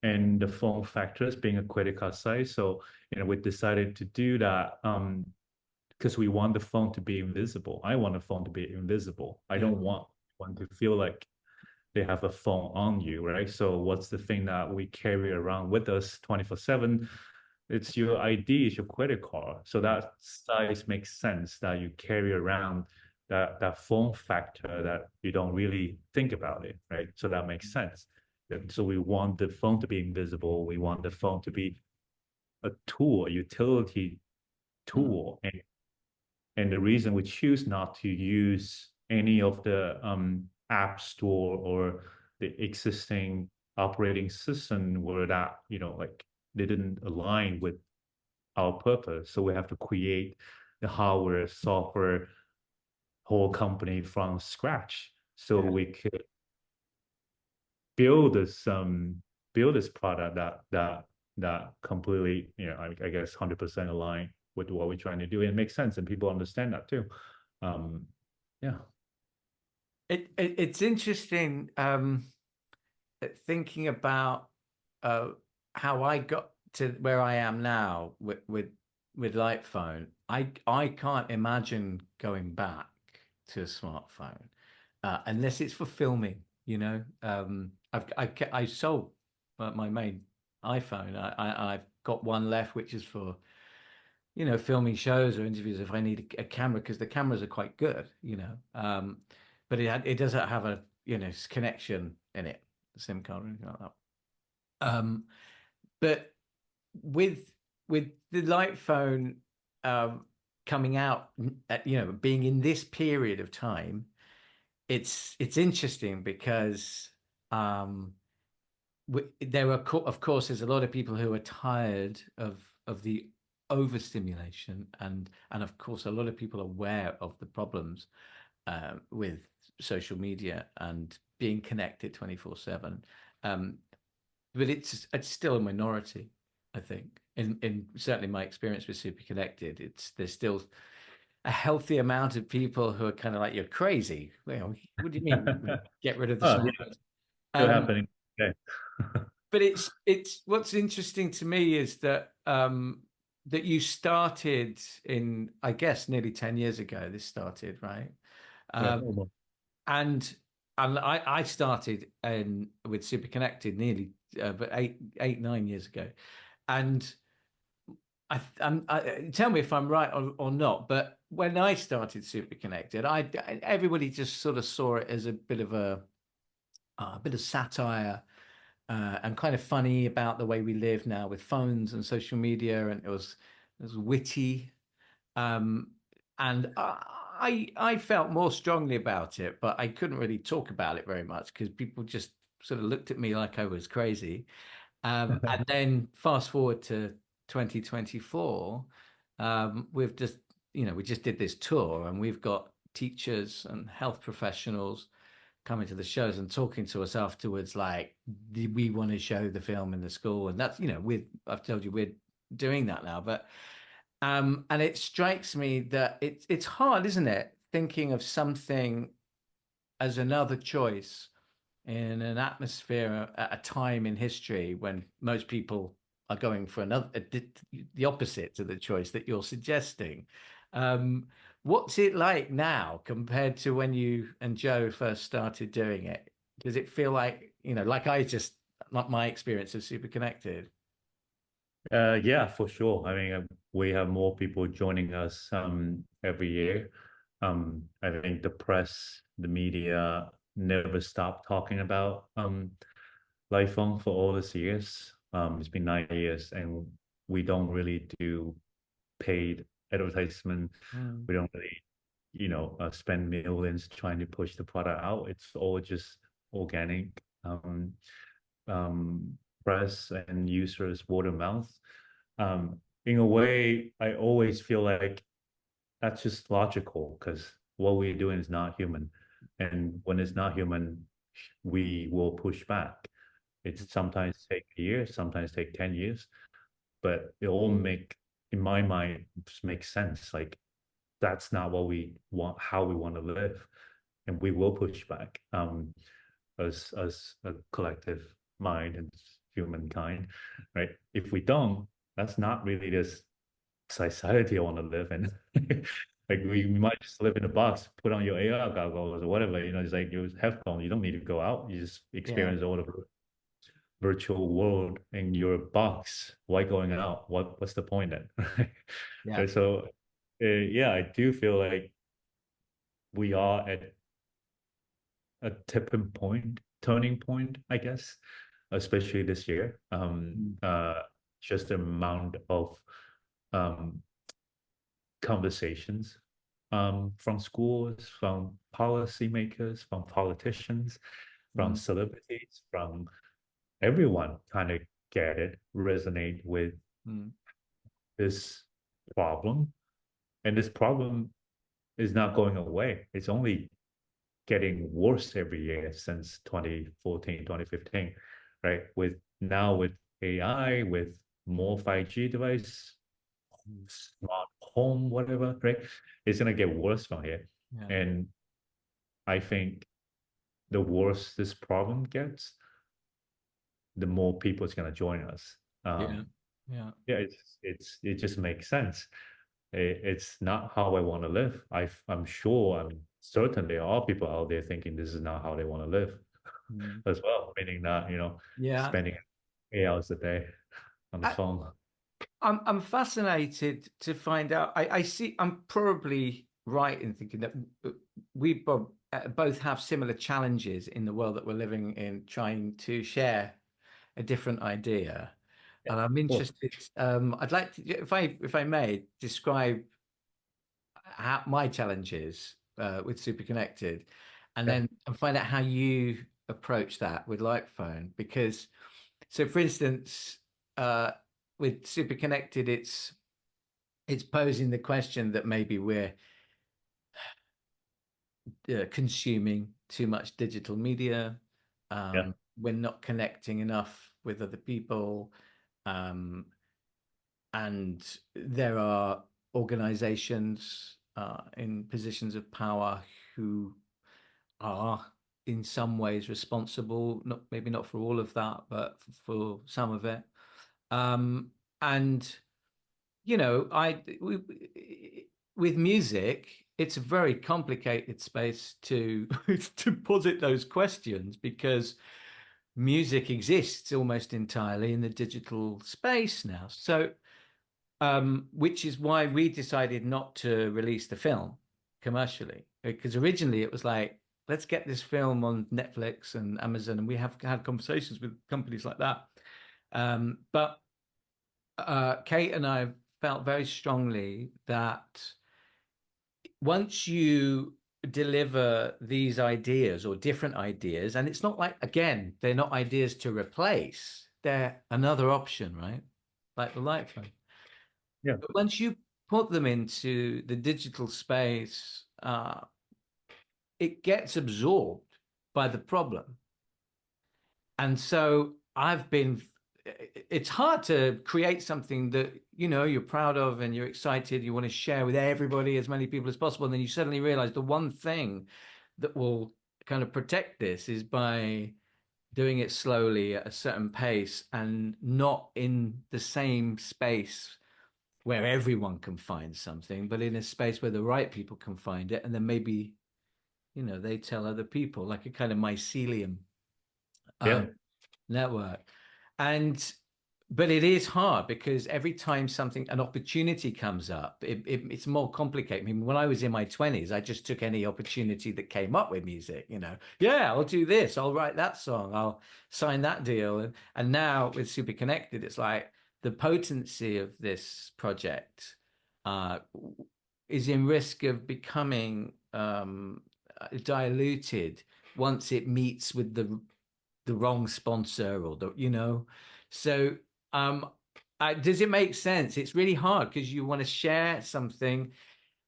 and the form factors being a credit card size. So, we decided to do that because we want the phone to be invisible. I want the phone to be invisible. I Yeah. don't want one to feel like they have a phone on you, right? So what's the thing that we carry around with us 24/7? It's your ID, it's your credit card. So that size makes sense that you carry around that form factor that you don't really think about it, right? So that makes sense. So we want the phone to be invisible. We want the phone to be a tool, a utility Mm. tool. And the reason we choose not to use any of the app store or the existing operating system were that, like they didn't align with our purpose. So we have to create the hardware, software, whole company from scratch. So Yeah. we could build this product that completely, I guess 100% align with what we're trying to do. And it makes sense, and people understand that too. Um, yeah. It's interesting thinking about uh, how I got to where I am now with light phone. I can't imagine going back to a smartphone unless it's for filming. I sold my main iPhone. I've got one left, which is for filming shows or interviews if I need a camera because the cameras are quite good. But it doesn't have a connection in it, the SIM card or anything like that. Um, but with with the light phone um, coming out, being in this period of time, it's interesting because um, there are, of course, there's a lot of people who are tired of the overstimulation, and of course, a lot of people are aware of the problems with social media and being connected 24/7. Um, but it's still a minority, I think. In certainly my experience with Super Connected, there's still a healthy amount of people who are kind of like, you're crazy. What do you mean? Get rid of the Oh, yeah, smartphones. still Um, happening. Okay. but it's what's interesting to me is that you started in, I guess, nearly 10 years ago. This started, right? Yeah, Um, almost. and and I started with Super Connected nearly but 9 years ago, and tell me if I'm right or not, but when I started Super Connected, everybody just sort of saw it as a bit of satire and kind of funny about the way we live now with phones and social media, and it was witty, um, and I felt more strongly about it, but I couldn't really talk about it very much because people just sort of looked at me like I was crazy. And then fast forward to 2024, we just did this tour, and we've got teachers and health professionals coming to the shows and talking to us afterwards, like, did we want to show the film in the school? And that's, I've told you we're doing that now, but and it strikes me that it's hard, isn't it? Thinking of something as another choice in an atmosphere at a time in history when most people are going for the opposite to the choice that you're suggesting. Um, what's it like now compared to when you and Joe first started doing it? Does it feel like, like my experience of Super Connected? Yeah, for sure. I mean, we have more people joining us every year. I think the press, the media never stopped talking about iPhone for all these years. It's been 9 years, and we don't really do paid advertisement. Mm, We don't really, spend millions trying to push the product out. It's all just organic um, press and users word of mouth. In a way, I always feel like that's just logical because what we're doing is not human. And when it's not human, we will push back. It's sometimes take a year, sometimes take 10 years, but it all in my mind, just makes sense. Like that's not what we want, how we want to live. And we will push back as a collective mind and humankind, right? If we don't, that's not really this society I want to live in. Like we might just live in a box, put on your AR goggles or whatever, it's like use headphones. You don't need to go out. You just yeah, experience all the virtual world in your box. Why going out? What's the point then? yeah, And so, yeah, I do feel like we are at a tipping point, turning point, I guess, especially this year. mm, Just the amount of um, conversations from schools, from policymakers, from politicians, from mm, celebrities, from everyone kind of get it, resonate with mm, this problem. And this problem is not going away. It's only getting worse every year since 2014, 2015, right? With AI, with more 5G device, mm, smart home, whatever, right? It's gonna get worse from here. yeah, And I think the worse this problem gets, the more people is gonna join us. yeah, yeah. Yeah, it just makes sense. It's not how I want to live. I'm sure, I'm certain there are people out there thinking this is not how they want to live Mm. as well, meaning that, Yeah, spending 8 hours a day on the I, phone. I'm fascinated to find out. I see. I'm probably right in thinking that we both have similar challenges in the world that we're living in, trying to share a different idea. Yeah, And I'm cool. interested. I'd like to, if I may, describe how my challenges with Super Connected, and Yeah, then and find out how you approach that with Lightphone. Because, so for instance, uh, with Super Connected, it's posing the question that maybe we're consuming too much digital media. yeah, We're not connecting enough with other people. Um, and there are organizations in positions of power who are in some ways responsible, not maybe not for all of that, but for some of it. Um, and I with music. it's a very complicated space to to posit those questions because music exists almost entirely in the digital space now. So, which is why we decided not to release the film commercially, because originally it was like, let's get this film on Netflix and Amazon, and we have had conversations with companies like that. But Kate and I felt very strongly that once you deliver these ideas or different ideas, and it's not like, again, they're not ideas to replace, they're another option, right? Like the light phone. Yeah. But once you put them into the digital space, it gets absorbed by the problem. And so it's hard to create something that, you're proud of and you're excited, you want to share with everybody, as many people as possible. And then you suddenly realize the one thing that will kind of protect this is by doing it slowly at a certain pace and not in the same space where everyone can find something, but in a space where the right people can find it. And then maybe, they tell other people, like a kind of mycelium Yeah. um, network. And but it is hard because every time an opportunity comes up, it's more complicated. I mean, when I was in my 20s, I just took any opportunity that came up with music, Yeah, I'll do this, I'll write that song, I'll sign that deal. And now with Super Connected, it's like the potency of this project uh, is in risk of becoming diluted once it meets with the wrong sponsor or so um does it make sense? It's really hard because you want to share something,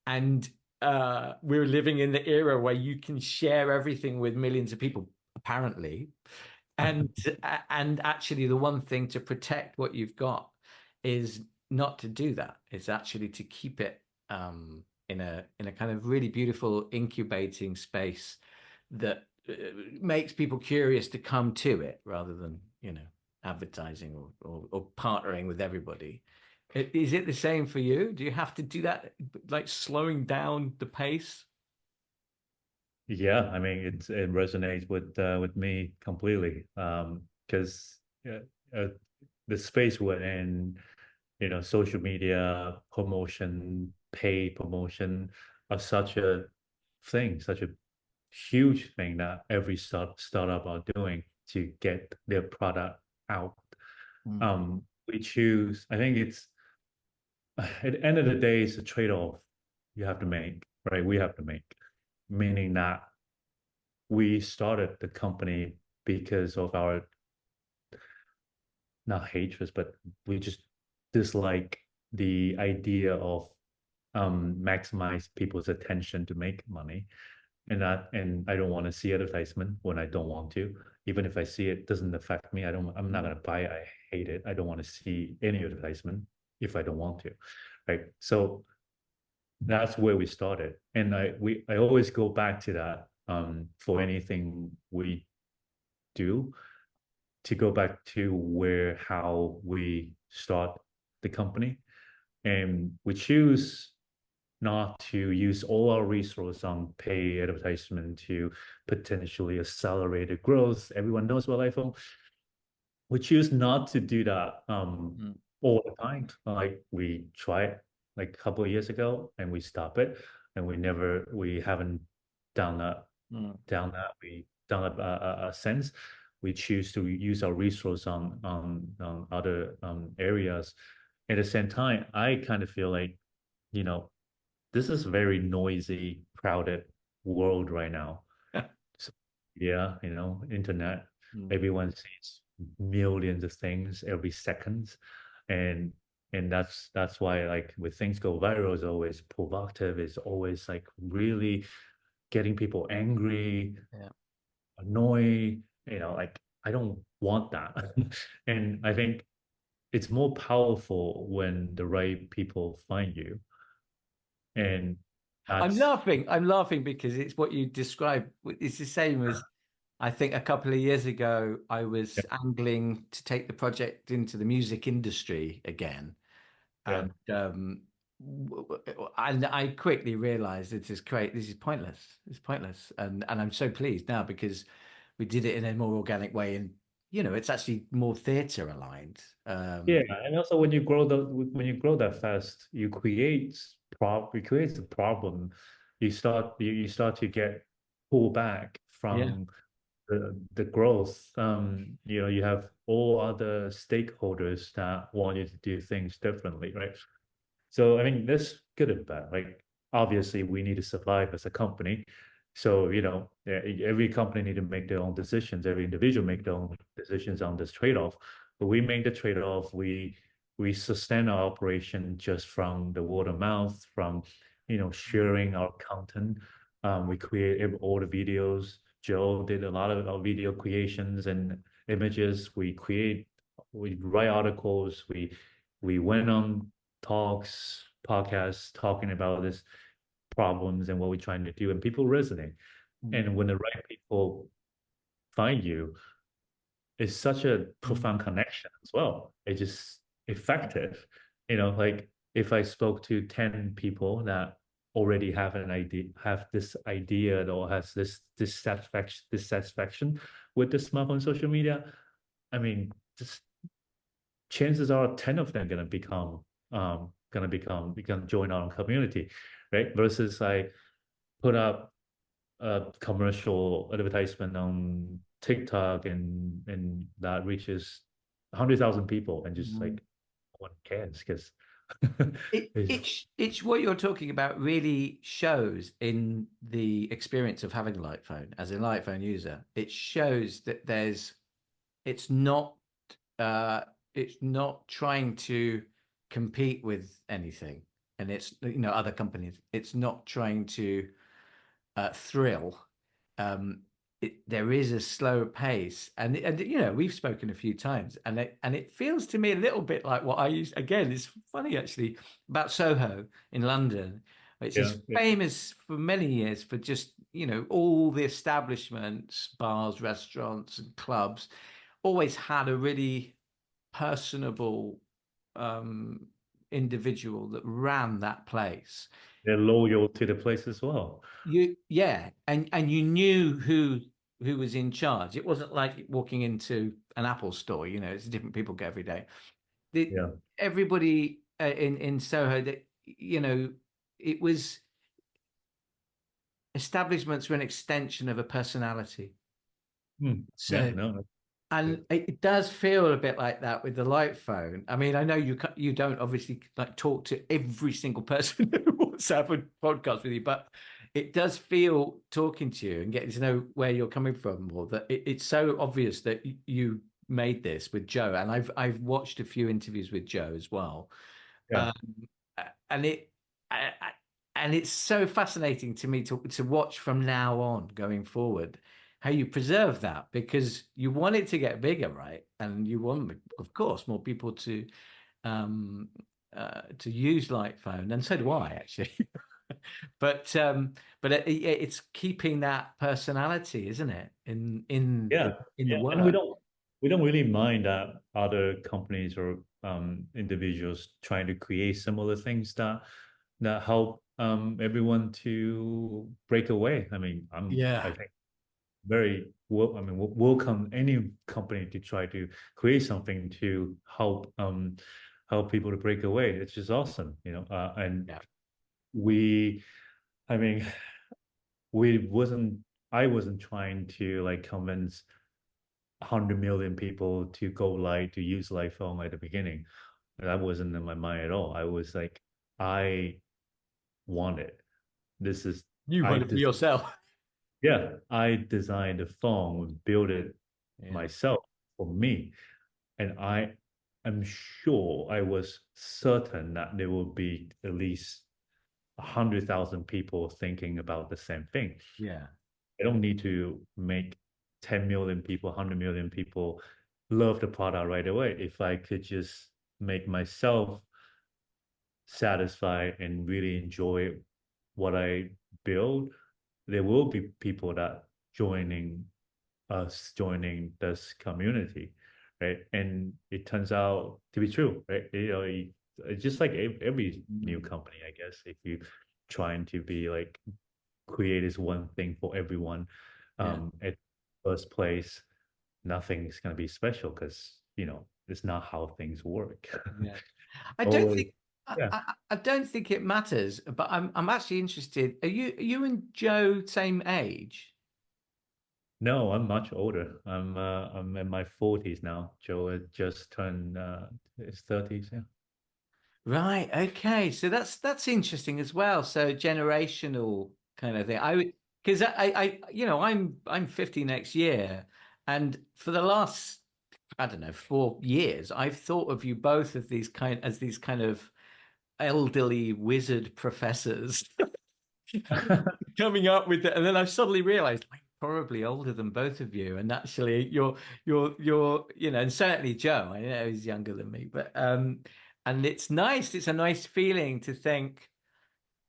and we're living in the era where you can share everything with millions of people apparently, and and actually the one thing to protect what you've got is not to do that. It's actually to keep it in a kind of really beautiful incubating space that makes people curious to come to it rather than advertising or partnering with everybody. Is it the same for you? Do you have to do that, like slowing down the pace? Yeah, I mean it resonates with me completely. Because uh, the space we're in, social media promotion, paid promotion are such a thing, such a huge thing that every startup are doing to get their product out. Mm. We choose, I think it's at the end of the day, it's a trade-off you have to make, right? We have to make, meaning that we started the company because of our not hatred, but we just dislike the idea of maximize people's attention to make money. And I don't want to see advertisement when I don't want to. Even if I see it, doesn't affect me. I'm not Mm. gonna buy it. I hate it. I don't want to see any advertisement if I don't want to. Right. So that's where we started. And I always go back to that for anything we do, to go back to how we start the company. And we choose not to use all our resources on pay advertisement to potentially accelerate the growth. Everyone knows about iPhone. We choose not to do that Mm. all the time. Like we tried like a couple of years ago and we stopped it, and we haven't done that Mm. we done a sense. We choose to use our resource on other areas. At the same time, I kind of feel like, you know, this is a very noisy, crowded world right now. So, yeah, internet, Mm. everyone sees millions of things every second. And that's why, like, when things go viral, is always provocative, is always like really getting people angry, Yeah. annoyed, like I don't want that. And I think it's more powerful when the right people find you. And I'm that's laughing. I'm laughing because it's what you described. It's the same as I think a couple of years ago, I was angling to take the project into the music industry again. yeah, And and I quickly realized this is great. This is pointless. It's pointless. And I'm so pleased now because we did it in a more organic way. And, it's actually more theatre aligned. Yeah, and also when you grow that fast, it creates a problem. You start to get pulled back Yeah. from the growth. You have all other stakeholders that want you to do things differently, right? So I mean, that's good and bad. Like obviously, we need to survive as a company. So every company need to make their own decisions. Every individual make their own decisions on this trade-off. But we make the trade-off. We sustain our operation just from the word of mouth, from sharing our content. We create all the videos. Joe did a lot of our video creations and images. We write articles. We went on talks, podcasts talking about this problems and what we're trying to do, and people resonate. Mm. And when the right people find you, it's such a Mm. profound connection as well. It's just effective. Like if I spoke to 10 people that already have this idea or has this dissatisfaction with the smartphone social media, I mean, just chances are 10 of them gonna join our community, right? Versus I put up a commercial advertisement on TikTok and that reaches 100,000 people and just like Mm. no one cares because It, it's it's what you're talking about really shows in the experience of having a light phone as a light phone user. It shows that it's not uh, it's not trying to compete with anything, and it's other companies. It's not trying to thrill. Um, there is a slow pace, and we've spoken a few times, and it feels to me a little bit like what I used. Again, it's funny actually about Soho in London, which yeah, is yeah, famous for many years for just all the establishments, bars, restaurants, and clubs always had a really personable um, individual that ran that place. they're loyal to the place as well. Yeah, and you knew who was in charge. It wasn't like walking into an Apple store. It's different people go every day. The, Yeah. everybody in Soho that it was establishments were an extension of a personality. Yeah, So no, and it does feel a bit like that with the light phone. I mean, I know you don't obviously like talk to every single person who wants to have a podcast with you, but it does feel talking to you and getting to know where you're coming from more that it's so obvious that you made this with Joe. And I've watched a few interviews with Joe as well. yeah, Um, and and it's so fascinating to me to watch from now on going forward how you preserve that because you want it to get bigger, right? And you want, of course, more people um to use light phone, and so do I actually. but it's keeping that personality, isn't it, yeah, in the yeah. And we work? don't really mind that other companies or individuals trying to create similar things that help everyone to break away. I mean, I Yeah, think very well, I mean, welcome any company to try to create something to help people to break away. It's just awesome, and yeah, we, I mean, we wasn't I wasn't trying to like convince 100 million people to go light to use light phone at the beginning. That wasn't in my mind at all. I was like, I want it. This is you I want it for just yourself. Yeah, I designed the phone, built it Yeah, myself for me. And I am sure, I was certain that there will be at least 100,000 people thinking about the same thing. yeah, I don't need to make 10 million people, 100 million people love the product right away. If I could just make myself satisfied and really enjoy what I build, there will be people that joining this community, right? And it turns out to be true, right? it's just like every new company, I guess, if you trying to be like create this one thing for everyone, Yeah. at first place, nothing's gonna be special because it's not how things work. Yeah. I don't Always, think yeah. I don't think it matters, but I'm actually interested. Are you and Joe same age? No, I'm much older. I'm in my 40s now. Joe had just turned his 30s. Yeah. Right. Okay. So that's interesting as well. So generational kind of thing. I would because I'm 50 next year, and for the last I don't know 4 years, I've thought of you both of these kind of elderly wizard professors coming up with it, and then I've suddenly realized I'm probably older than both of you, and actually you're and certainly Joe. I know he's younger than me, but and it's nice. It's a nice feeling to think,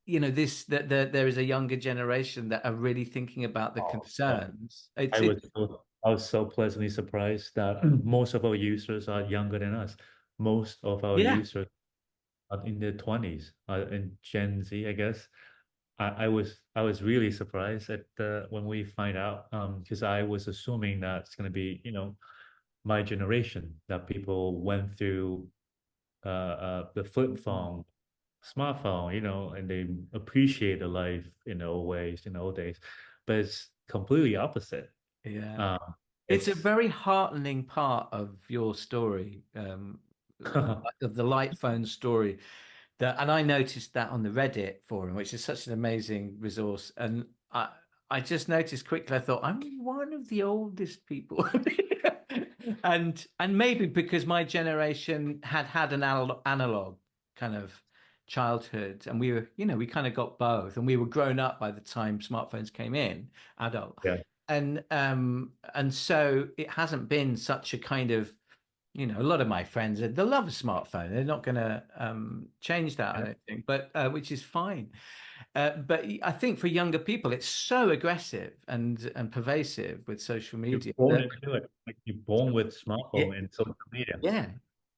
this that there is a younger generation that are really thinking about the Oh, yeah. concerns. I was so pleasantly surprised that most of our users are younger than us. Most of our Yeah, users are in their 20s, in Gen Z, I guess. I was really surprised at when we find out, because I was assuming that it's going to be, my generation, that people went through the flip phone, smartphone, and they appreciate the life in the old ways, in the old days. But it's completely opposite. yeah. Um, It's a it's very heartening part of your story, of the light phone story. And I noticed that on the Reddit forum, which is such an amazing resource. And I just noticed quickly, I thought, I'm one of the oldest people. And maybe because my generation had an analog kind of childhood, and we kind of got both, and we were grown up by the time smartphones came in, adult. yeah, And so it hasn't been such a kind of a lot of my friends they love a smartphone. They're not going to change that, I yeah. don't think, but which is fine. But I think for younger people, it's so aggressive and pervasive with social You're media born that into it. Like you're born with yeah, smartphone and social media. yeah.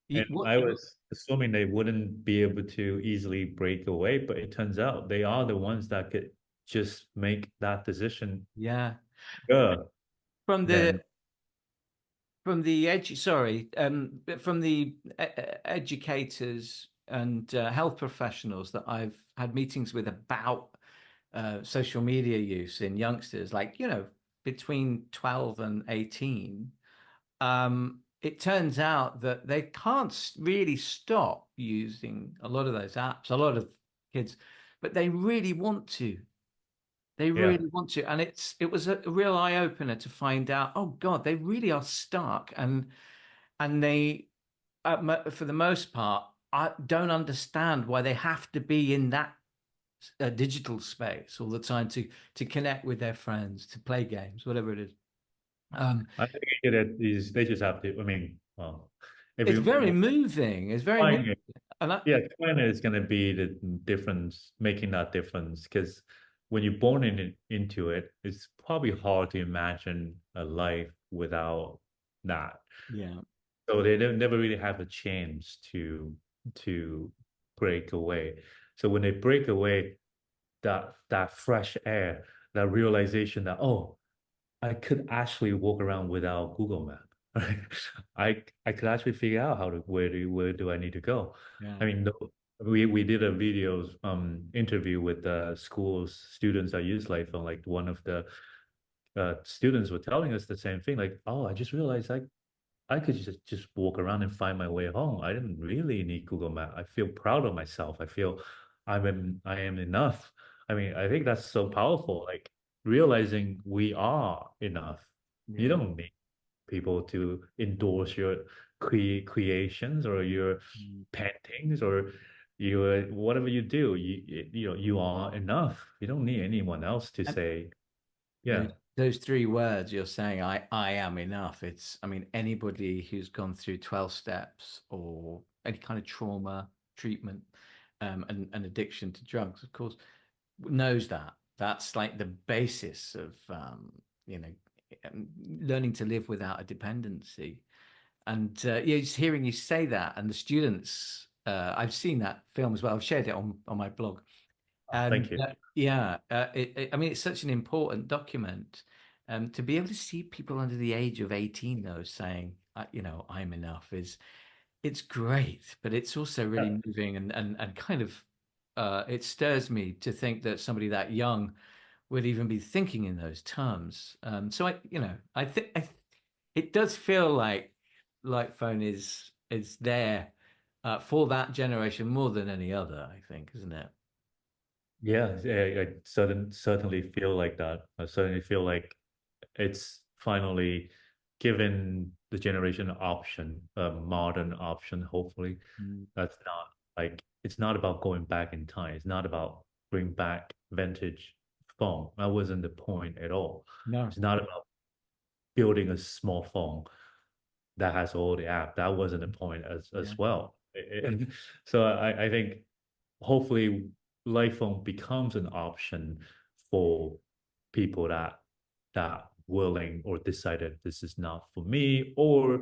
And What I was assuming they wouldn't be able to easily break away, but it turns out they are the ones that could just make that decision. yeah. Yeah. From the Then from the edu sorry, from the educators and health professionals that I've had meetings with about social media use in youngsters, like, between 12 and 18, it turns out that they can't really stop using a lot of those apps, a lot of kids, but they really want to. They yeah, really want to. And it was a real eye opener to find out, oh God, they really are stuck. And they, for the most part, I don't understand why they have to be in that digital space all the time to connect with their friends, to play games, whatever it is. Um, I think that is they just have to. I mean, well, it's every very moving. It's very moving. fine. And Yeah, China is going to be the difference, making that difference. Because when you're born into it, it's probably hard to imagine a life without that. yeah, So they never really have a chance to break away. So when they break away, that fresh air, that realization that, oh, I could actually walk around without Google Map. Right? I could actually figure out how to where do I need to go. yeah, I mean, we did a video interview with schools students that use Lightroom. Like one of the students were telling us the same thing. Like, oh, I just realized I could just walk around and find my way home. I didn't really need Google Map. I feel proud of myself. I feel I am enough. I mean, I think that's so powerful. Like realizing we are enough. You yeah. don't need people to endorse your creations or your Mm. paintings or your whatever you do. You are enough. You don't need anyone else to And say, those, yeah, those three words you're saying, I am enough. I mean, anybody who's gone through 12 steps or any kind of trauma treatment, and addiction to drugs, of course, knows that. That's like the basis of, you know, learning to live without a dependency. And yeah, just hearing you say that, and the students I've seen that film as well. I've shared it on my blog. And Thank you. yeah, I mean, it's such an important document. To be able to see people under the age of 18, though, saying, I'm enough it's great, but it's also really moving and kind of it stirs me to think that somebody that young would even be thinking in those terms. So I think it does feel like Lightphone is there for that generation more than any other, I think, isn't it? Yeah, I certainly feel like that. I certainly feel like it's finally given the generation an option, a modern option, hopefully. Mm. That's not like it's not about going back in time. It's not about bring back vintage phone. That wasn't the point at all. No. It's not about building a small phone that has all the app. That wasn't the point Yeah. as well. So I think hopefully light phone becomes an option for people that willing or decided this is not for me, or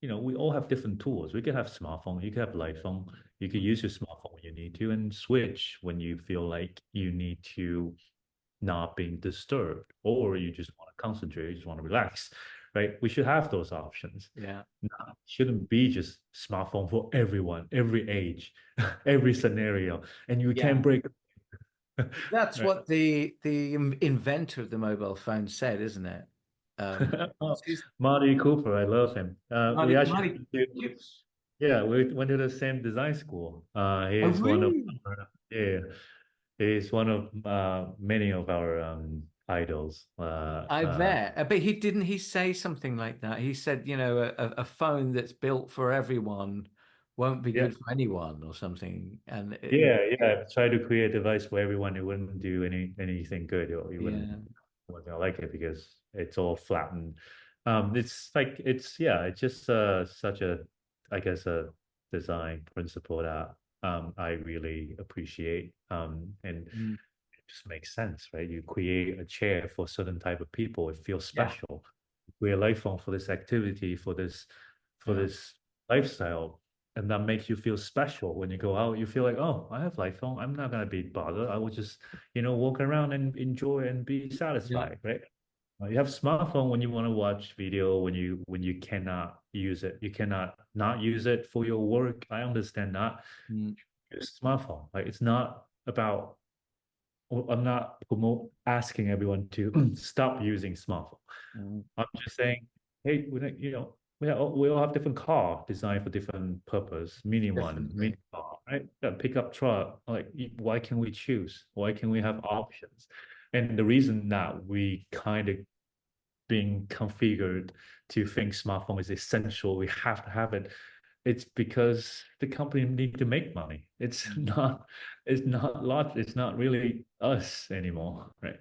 we all have different tools. We could have smartphone, you could have light phone, you could use your smartphone when you need to and switch when you feel like you need to not being disturbed, or you just want to concentrate, you just want to relax, right? We should have those options. Yeah. Shouldn't be just smartphone for everyone, every age, every scenario, and you can't Yeah. break That's right? what the inventor of the mobile phone said, isn't it? Oh, She's- Marty Cooper, I love him. We actually Marty, yeah, we went to the same design school. He oh is one of really? yeah, he's one of many of our idols. I bet. But he say something like that? He said, a phone that's built for everyone won't be Yeah, good for anyone or something. And yeah. Try to create a device for everyone. It wouldn't do anything good, or you yeah, wouldn't like it because it's all flattened. It's like it's just such a, I guess, a design principle that I really appreciate. And mm, it just makes sense, right? You create a chair for a certain type of people. It feels yeah, special. Create a life form for this activity, for yeah, this lifestyle, and that makes you feel special when you go out. You feel like, oh, I have life phone. I'm not gonna be bothered. I will just, walk around and enjoy and be yeah. satisfied, right? You have smartphone when you want to watch video, when you cannot use it, you cannot not use it for your work. I understand that. Mm, It's smartphone. Like it's not about. I'm not asking everyone to stop using smartphone. mm. I'm just saying, hey, we all have different car designed for different purpose. Mini one, Definitely. mini car, right? Pickup truck. Like, why can we choose? Why can we have options? And the reason that we kind of being configured to think smartphone is essential, we have to have it. It's because the company need to make money. It's Mm. not. It's not lot. It's not really us anymore, right?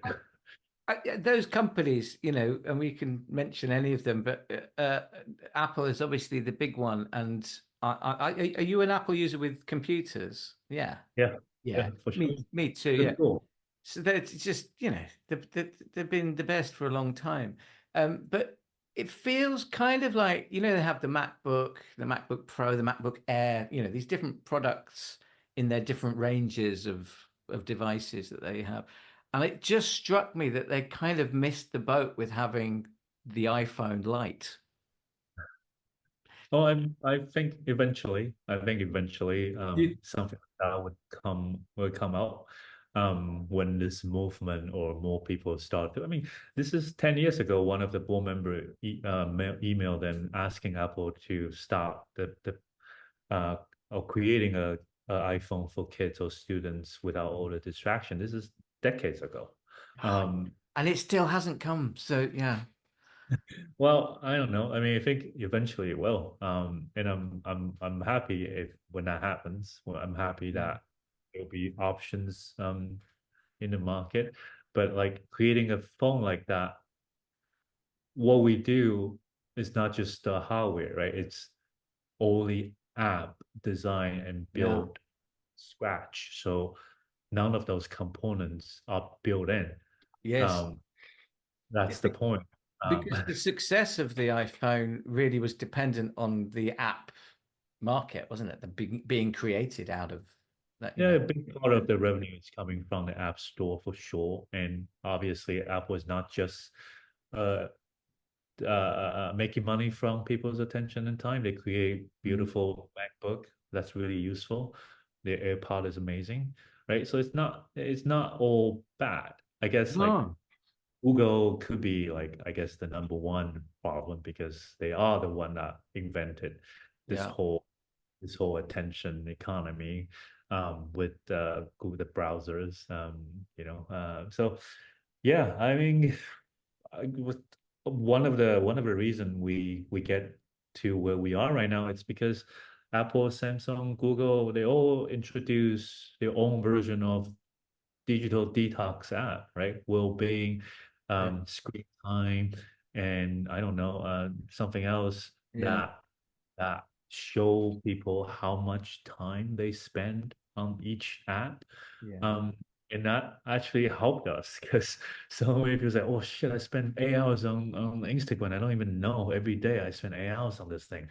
Those companies, and we can mention any of them, but Apple is obviously the big one. And are you an Apple user with computers? Yeah, Yeah, yeah, yeah, for sure. me too. Pretty Yeah. cool. So that's just, they've been the best for a long time. But it feels kind of like, they have the MacBook Pro, the MacBook Air, these different products in their different ranges of devices that they have. And it just struck me that they kind of missed the boat with having the iPhone Lite. Oh, I think eventually, You- something like that would come out, when this movement or more people start to. I mean, this is 10 years ago. One of the board member emailed them asking Apple to stop the uh or creating a iPhone for kids or students without all the distraction. This is decades ago. Um, And it still hasn't come. So yeah. Well, I don't know. I mean, I think eventually it will. And I'm happy if when that happens. Well, I'm happy Yeah. that there'll be options in the market. But like creating a phone like that, what we do is not just the hardware, right? It's all the app design and Yeah. build scratch. So none of those components are built in. Yes. Um, that's the point. Um, Because the success of the iPhone really was dependent on the app, market, wasn't it? The being created out of that, Yeah, a big part of the revenue is coming from the App Store for sure. And obviously, Apple is not just uh, making money from people's attention and time. They create Mm. beautiful MacBook that's really useful. The AirPod is amazing, right? So it's not all bad. I guess like No. Google could be like, I guess, the number one problem because they are the one that invented this Yeah. whole this whole attention economy with Google the browsers. So yeah, I mean, with one of the reason we get to where we are right now, it's because Apple, Samsung, Google, they all introduce their own version of digital detox app, right? Well-being, Yeah. screen time, and I don't know, something else Yeah. that show people how much time they spend on each app. Yeah. Um, and that actually helped us because so many people say, "Oh shit, I spend 8 hours on Instagram. I don't even know every day I spend 8 hours on this thing."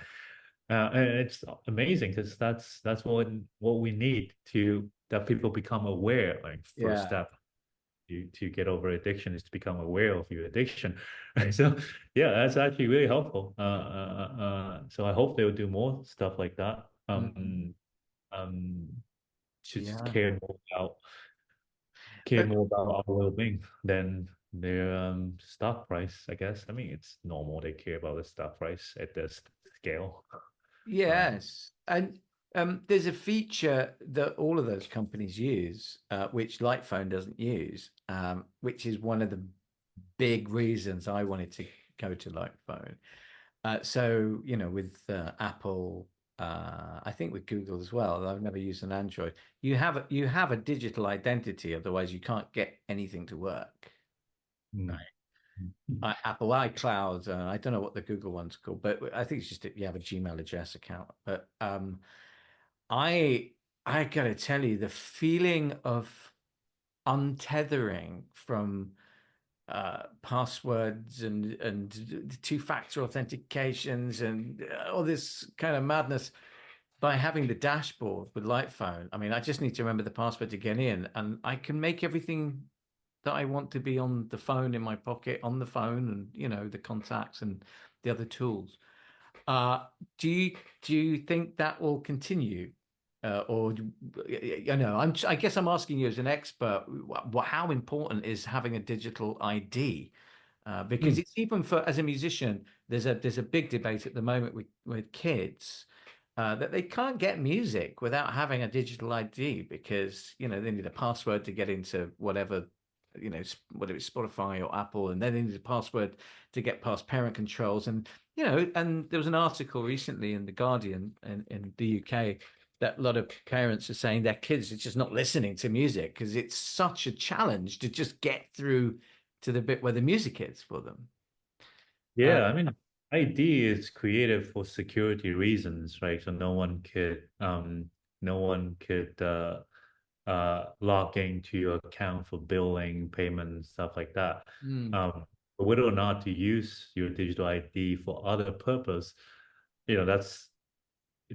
And it's amazing because that's what we need to that people become aware. Like first Yeah. step to get over addiction is to become aware of your addiction. Right? So yeah, that's actually really helpful. So I hope they'll do more stuff like that. Mm. Um, just Yeah. care But more about our well-being than their stock price, I guess. I mean, it's normal they care about the stock price at this scale. Um, yes, and there's a feature that all of those companies use, which Lightphone doesn't use, which is one of the big reasons I wanted to go to Lightphone. So, with Apple, I think with Google as well, though I've never used an Android. You have a digital identity, otherwise you can't get anything to work. mm, mm. Apple iCloud. I don't know what the Google one's called, but I think it's just you have a Gmail address account. But I I gotta tell you, the feeling of untethering from passwords and two-factor authentications and all this kind of madness by having the dashboard with Lightphone. I mean, I just need to remember the password to get in, and I can make everything that I want to be on the phone in my pocket, on the phone, and the contacts and the other tools. Uh, do you think that will continue, or I guess I'm asking you as an expert, how important is having a digital ID? Because Mm. it's even for as a musician, there's a big debate at the moment with kids that they can't get music without having a digital ID because they need a password to get into whatever whether it's Spotify or Apple, and then they need a password to get past parent controls. And there was an article recently in the Guardian in the UK that a lot of parents are saying their kids are just not listening to music because it's such a challenge to just get through to the bit where the music is for them. Uh, Yeah, I mean, ID is created for security reasons, right? So no one could log into your account for billing, payment, stuff like that. mm, But whether or not to use your digital ID for other purpose, that's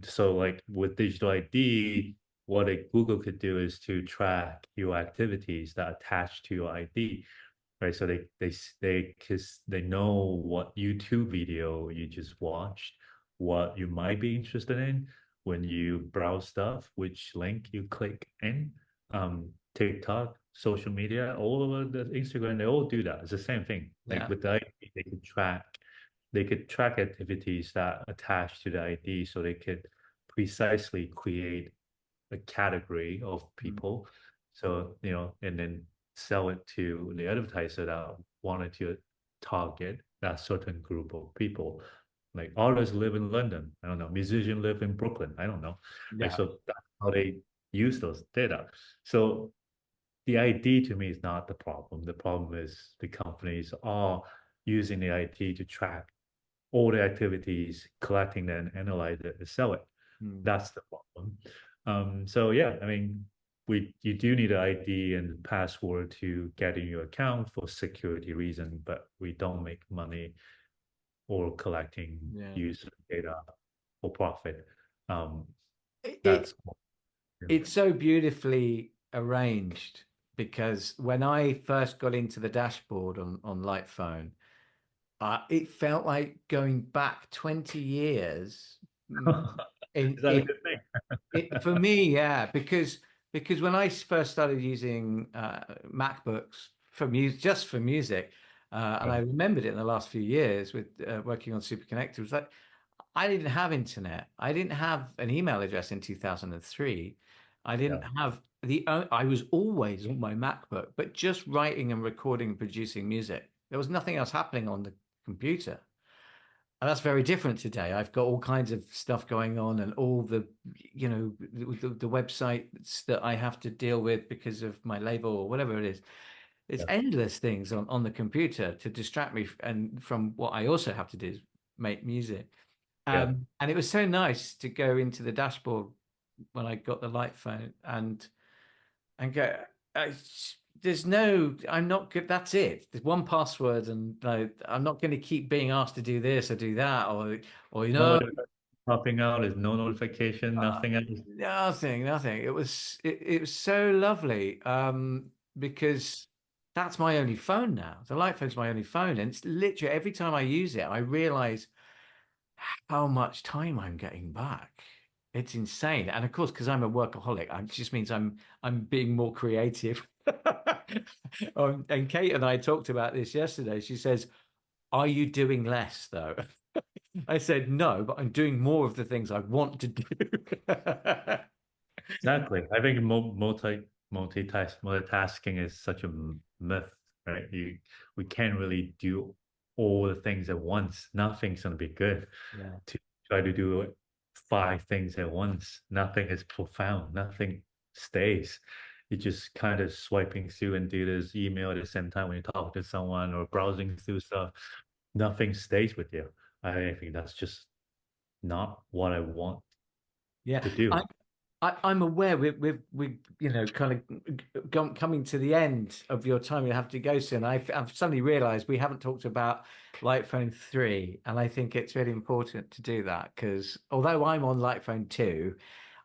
so like with digital ID, what a Google could do is to track your activities that attach to your ID, right? So because they know what YouTube video you just watched, what you might be interested in when you browse stuff, which link you click in, TikTok, social media, all over the Instagram, they all do that. It's the same thing. Like yeah. with the ID, they could track activities that attach to the ID, so they could precisely create a category of Mm, people. So, and then sell it to the advertiser that wanted to target that certain group of people. Like artists live in London. I don't know. Musicians live in Brooklyn. I don't know. Like, yeah. so that's how they use those data. So the ID to me is not the problem. The problem is the companies are using the ID to track all the activities, collecting them, analyze it, and sell it. Mm, That's the problem. So yeah, I mean, you do need an ID and password to get in your account for security reason, but we don't make money or collecting yeah. user data for profit. Um, It that's cool. Yeah. it's so beautifully arranged because when I first got into the dashboard on Light Phone, it felt like going back 20 years. Is In that a good thing? for me, yeah, because when I first started using MacBooks for music, just for music, and I Right. remembered it in the last few years with working on Super Connected, was like I didn't have internet. I didn't have an email address in 2003. I didn't Yeah. have I was always on my MacBook, but just writing and recording and producing music. There was nothing else happening on the computer. And that's very different today. I've got all kinds of stuff going on and all the websites that I have to deal with because of my label or whatever it is. It's Yeah. endless things on the computer to distract me and from what I also have to do is make music. Yeah. And it was so nice to go into the dashboard when I got the light phone and go, I, there's no, I'm not good. That's it. There's one password, and I'm not going to keep being asked to do this or do that, or No notification popping out. There's no notification. Nothing else. nothing. It was so lovely, because that's my only phone now. The light phone's my only phone, and it's literally every time I use it, I realize how much time I'm getting back. It's insane. And of course, because I'm a workaholic, it just means I'm being more creative. And Kate and I talked about this yesterday. She says, "Are you doing less though?" I said, "No, but I'm doing more of the things I want to do." Exactly. I think multitasking is such a myth, right? We can't really do all the things at once. Nothing's gonna be good. Yeah. To try to do five things at once, nothing is profound. Nothing stays. You're just kind of swiping through and do this email at the same time when you talk to someone or browsing through stuff. Nothing stays with you. I think that's just not what I want Yeah. to do. I'm aware we kind of coming to the end of your time. You have to go soon. I've suddenly realised we haven't talked about Light Phone 3, and I think it's really important to do that because although I'm on Light Phone 2,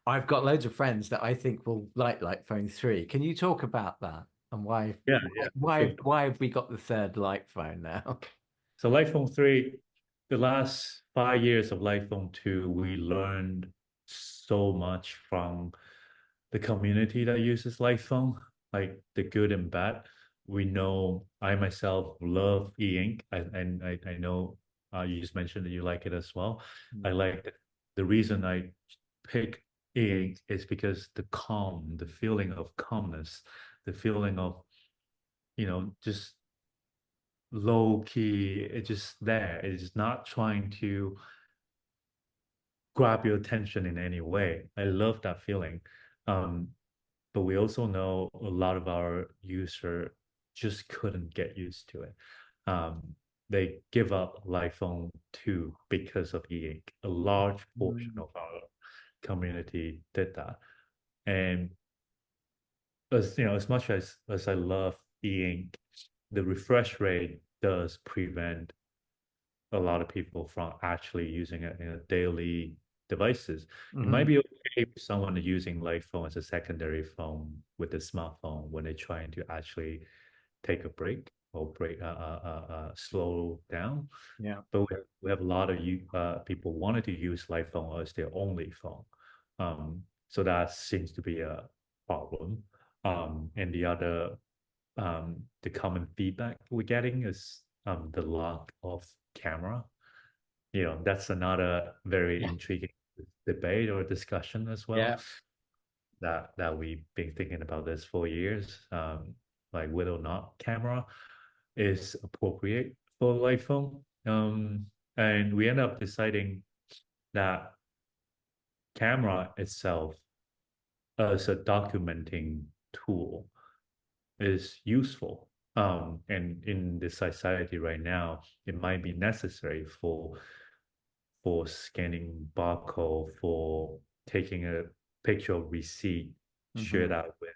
I've got loads of friends that I think will like Light Phone 3. Can you talk about that and Yeah, yeah. So why have we got the third Light Phone now? So Lightroom 3, the last 5 years of Lightroom 2, we learned so much from the community that uses Lightroom, like the good and bad. We know I myself love e-ink, and I know you just mentioned that you like it as well. I like it. The reason I pick e-ink is because the calm, the feeling of calmness, the feeling of, just low key. It's just there. It's not trying to grab your attention in any way. I love that feeling. Um, but we also know a lot of our user just couldn't get used to it. Um, they give up iPhone 2 because of e-ink. A large portion Mm. of our community did that. And as much as I love e-ink, the refresh rate does prevent a lot of people from actually using it in a daily devices. It might Hmm. be okay for someone using light phone as a secondary phone with a smartphone when they're trying to actually take a break or slow down. Yeah. But we have a lot of people wanted to use light phone as their only phone. So that seems to be a problem. And the common feedback we're getting is the lack of camera. That's another very Yeah. intriguing debate or discussion as well. Yeah. That we've been thinking about this for years. Like whether or not camera is appropriate for light phone. And we end up deciding that camera itself as a documenting tool is useful. And in the society right now, it might be necessary for scanning barcode, for taking a picture of receipt, share Hmm. that with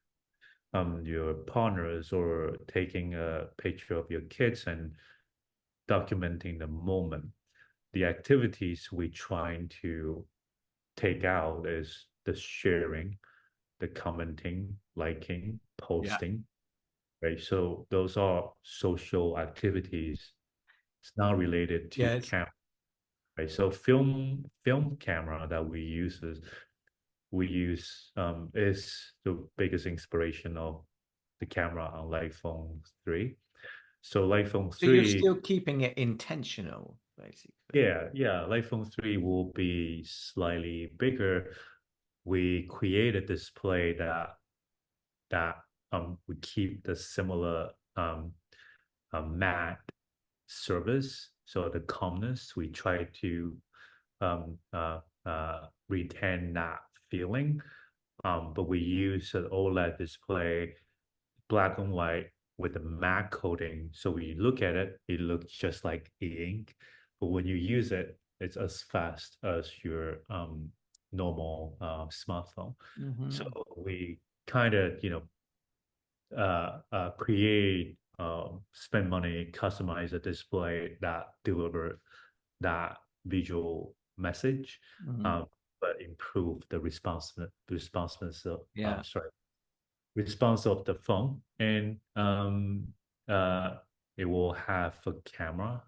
your partners, or taking a picture of your kids and documenting the moment, the activities we're trying to take out is the sharing, the commenting, liking, Yeah. posting, right? So those are social activities. It's not related to Yes. camera, right? So film camera that we use is the biggest inspiration of the camera on iPhone 3. So iPhone So you're 3, still keeping it intentional, basically. yeah, iPhone 3 will be slightly bigger. We create a display that we keep the similar matte service. So the calmness, we try to um, uh, retain that feeling. But we use an OLED display, black and white with the matte coating. So when you look at it, it looks just like ink. But when you use it, it's as fast as your normal smartphone. So Hmm. we kind of, create, spend money, customize a display that deliver that visual message, Hmm. um, but improve the responsiveness of, Yeah. sorry, response of the phone. And uh, it will have a camera,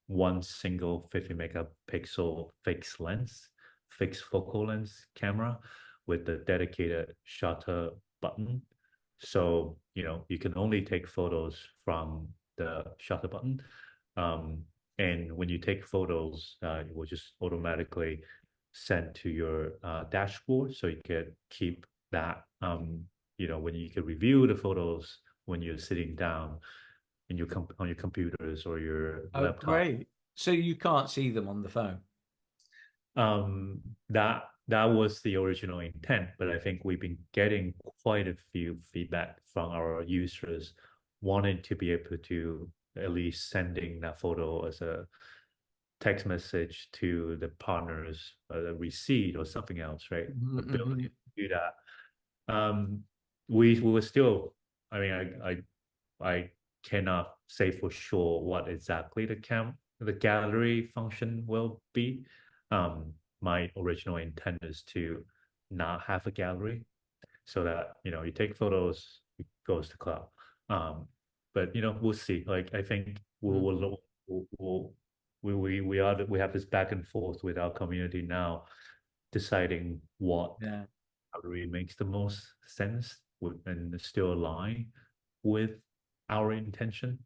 one single 50 megapixel fixed focal lens camera with a dedicated shutter button. So, you can only take photos from the shutter button. Um, and when you take photos, it will just automatically send to your dashboard. So you can keep that, when you can review the photos when you're sitting down on your computers or your Oh, laptop. great. So you can't see them on the phone. That was the original intent, but I think we've been getting quite a few feedback from our users wanting to be able to at least sending that photo as a text message to the partners, a receipt or something else, right? Hmm. Ability to do that. We were still, I mean, I cannot say for sure what exactly the gallery function will be. Um, my original intent is to not have a gallery so that you take photos, it goes to cloud. Um, but we'll see. Like I think we'll we have this back and forth with our community now, deciding what Yeah. gallery makes the most sense and still align with our intention.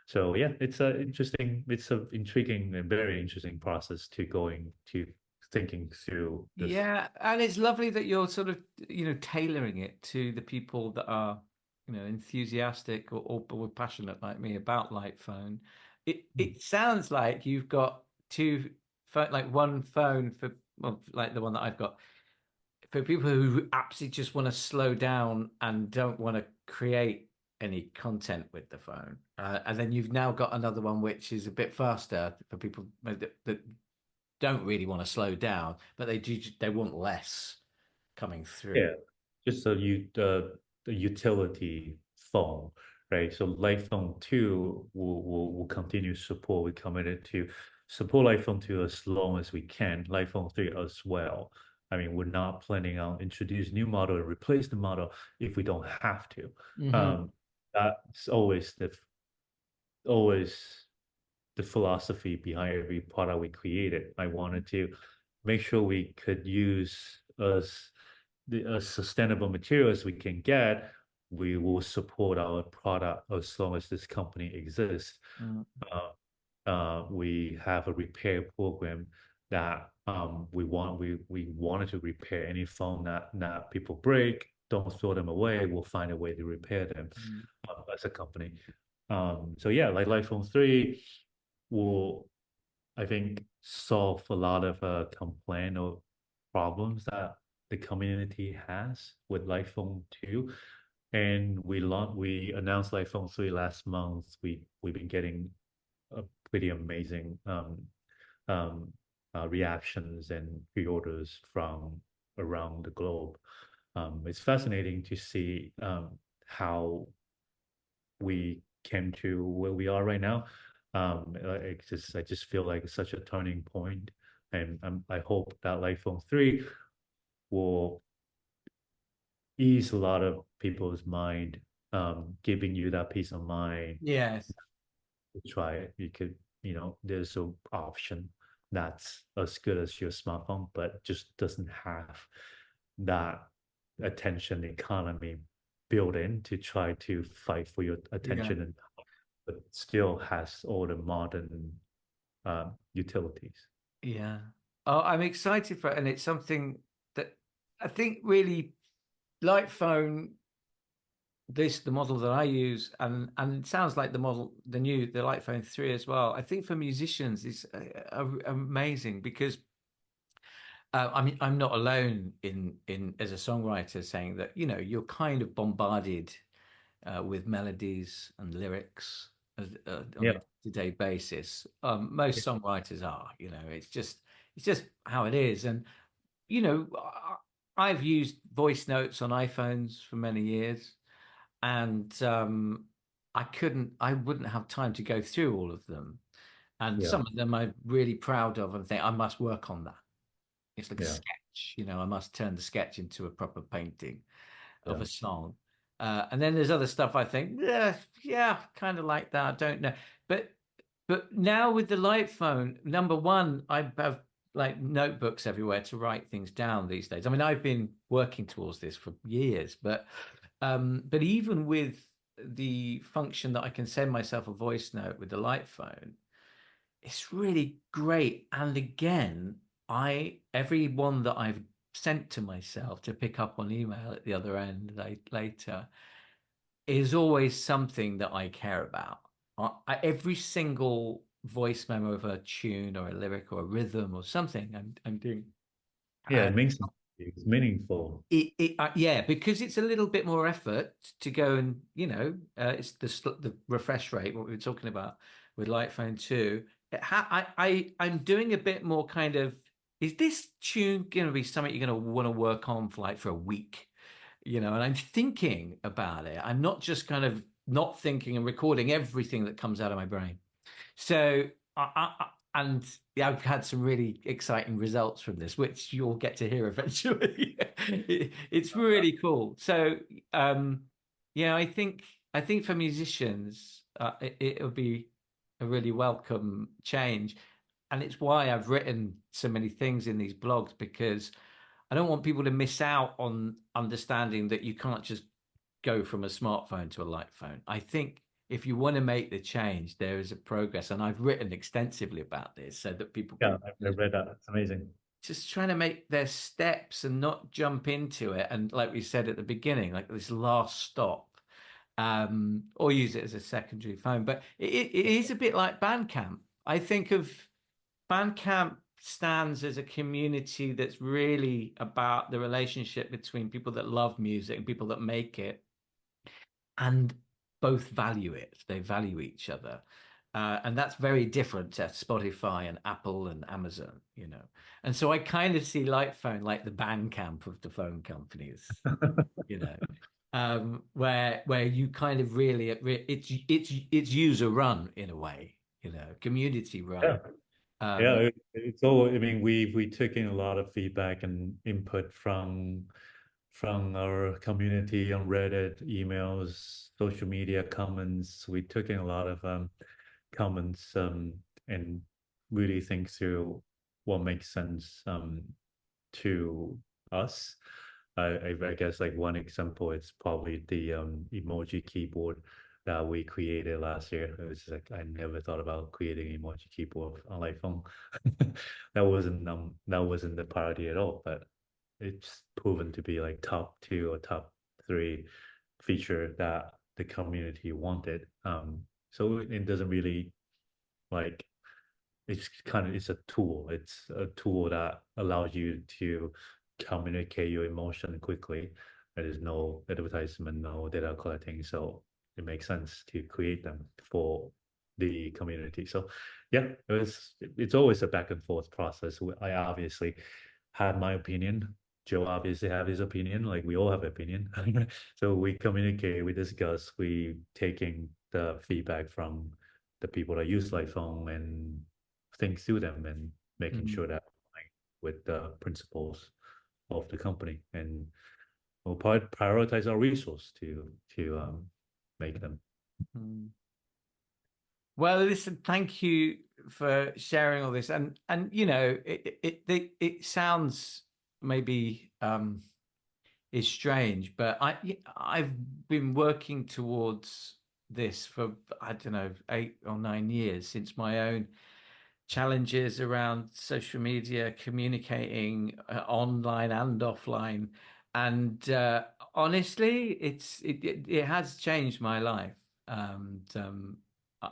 So yeah, it's a intriguing and very interesting process to going to thinking through this. Yeah, and it's lovely that you're sort of, tailoring it to the people that are, enthusiastic or passionate like me about light phone. It sounds like you've got two phone, like one phone for, well, like the one that I've got, for people who absolutely just want to slow down and don't want to create any content with the phone. And then you've now got another one which is a bit faster for people that don't really want to slow down, but they want less coming through. Yeah, just so the utility phone, right? So Light Phone 2 will continue support. We committed to support Light Phone 2 as long as we can, Light Phone 3 as well. I mean, we're not planning on introduce new model and replace the model if we don't have to. Hmm. Um, that's always the philosophy behind every product we created. I wanted to make sure we could use as sustainable material as we can get. We will support our product as long as this company exists. We have a repair program that we wanted to repair any phone that people break. Don't throw them away. We'll find a way to repair them as a company. So yeah, like iPhone 3 will, I think, solve a lot of complaint or problems that the community has with iPhone 2. And we announced iPhone 3 last month. We've been getting a pretty amazing um, reactions and pre-orders from around the globe. It's fascinating to see how we came to where we are right now. I just feel like it's such a turning point And I hope that iPhone 3 will ease a lot of people's mind, giving you that peace of mind Yes. to try it. You could, there's an option that's as good as your smartphone, but just doesn't have that attention economy built in to try to fight for your Yeah. attention, and but still has all the modern utilities. Yeah. Oh, I'm excited for it, and it's something that I think really light phone, this the model that I use, and it sounds like the light phone 3 as well. I think for musicians is amazing because I mean I'm not alone in as a songwriter saying that you're kind of bombarded with melodies and lyrics on a Yeah, day-to-day basis. Most songwriters are, it's just how it is. And I've used voice notes on iPhones for many years, and I wouldn't have time to go through all of them. And yeah, some of them I'm really proud of and think I must work on that. It's like a yeah, sketch, I must turn the sketch into a proper painting of yeah. a song. And then there's other stuff I think, yeah, yeah, kind of like that. I don't know. But now with the light phone, number one, I have like notebooks everywhere to write things down these days. I mean, I've been working towards this for years, but even with the function that I can send myself a voice note with the light phone, it's really great. And again, every one that I've sent to myself to pick up on email at the other end later is always something that I care about. Every single voice memo of a tune or a lyric or a rhythm or something I'm doing. Yeah, it makes it's meaningful. Yeah, because it's a little bit more effort to go and it's the refresh rate, what we were talking about with Light Phone 2. I'm doing a bit more kind of, is this tune going to be something you're going to want to work on for a week? And I'm thinking about it. I'm not just kind of not thinking and recording everything that comes out of my brain. So, and yeah, I've had some really exciting results from this, which you'll get to hear eventually. It's really cool. So, um, yeah, I think for musicians, it'll be a really welcome change, and it's why I've written so many things in these blogs because I don't want people to miss out on understanding that you can't just go from a smartphone to a light phone. I think if you want to make the change, there is a progress. And I've written extensively about this so that people Yeah, can I read that. It's amazing. just trying to make their steps and not jump into it. And like we said at the beginning, like this last stop, or use it as a secondary phone. But it is a bit like Bandcamp. I think of Bandcamp stands as a community that's really about the relationship between people that love music and people that make it and both value it. They value each other. And that's very different to Spotify and Apple and Amazon. And so I kind of see Lightphone like the Bandcamp of the phone companies, you know, where you kind of really it's user run in a way, community Yeah. run. Yeah, Um, it's all. I mean, we took in a lot of feedback and input from our community on Reddit, emails, social media comments. We took in a lot of comments and really think through what makes sense to us. I guess like one example is probably the emoji keyboard that we created last year. It was like I never thought about creating an emoji keyboard on iPhone. That wasn't the priority at all, but it's proven to be like top two or top three feature that the community wanted. So it doesn't really like it's a tool. It's a tool that allows you to communicate your emotion quickly. There is no advertisement, no data collecting, so it makes sense to create them for the community. So yeah, it's always a back and forth process. I obviously have my opinion. Joe obviously have his opinion. Like we all have opinion. So we communicate, we discuss, we taking the feedback from the people that use iPhone and think through them and making mm. sure that with the principles of the company, and we'll prioritize our resource to make them. Mm. Well, listen, thank you for sharing all this, and you know, it sounds maybe is strange, but I've been working towards this for, I don't know, 8 or 9 years, since my own challenges around social media, communicating online and offline, and honestly, it has changed my life. And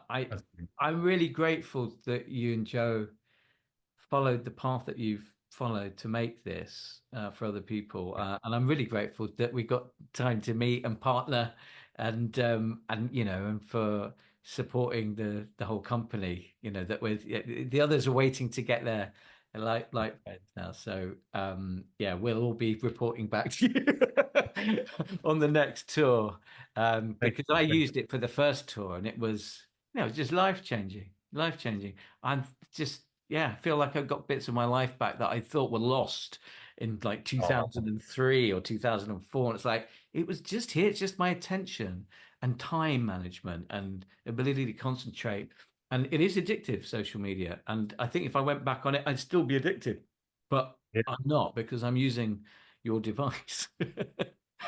I That's I'm really grateful that you and Joe followed the path that you've followed to make this for other people, and I'm really grateful that we got time to meet and partner, and you know, and for supporting the whole company. You know that with the others are waiting to get there. Like friends now, so yeah, we'll all be reporting back to you on the next tour, thank because you. I Thank used it for the first tour, and it was, you know, just life changing, life changing. I'm just, yeah, I feel like I've got bits of my life back that I thought were lost in like you. Oh, 2003 or 2004. And it's like, it was just here. It's just my attention and time management and ability to concentrate. And it is addictive, social media. And I think if I went back on it, I'd still be addicted. But yeah. I'm not, because I'm using your device.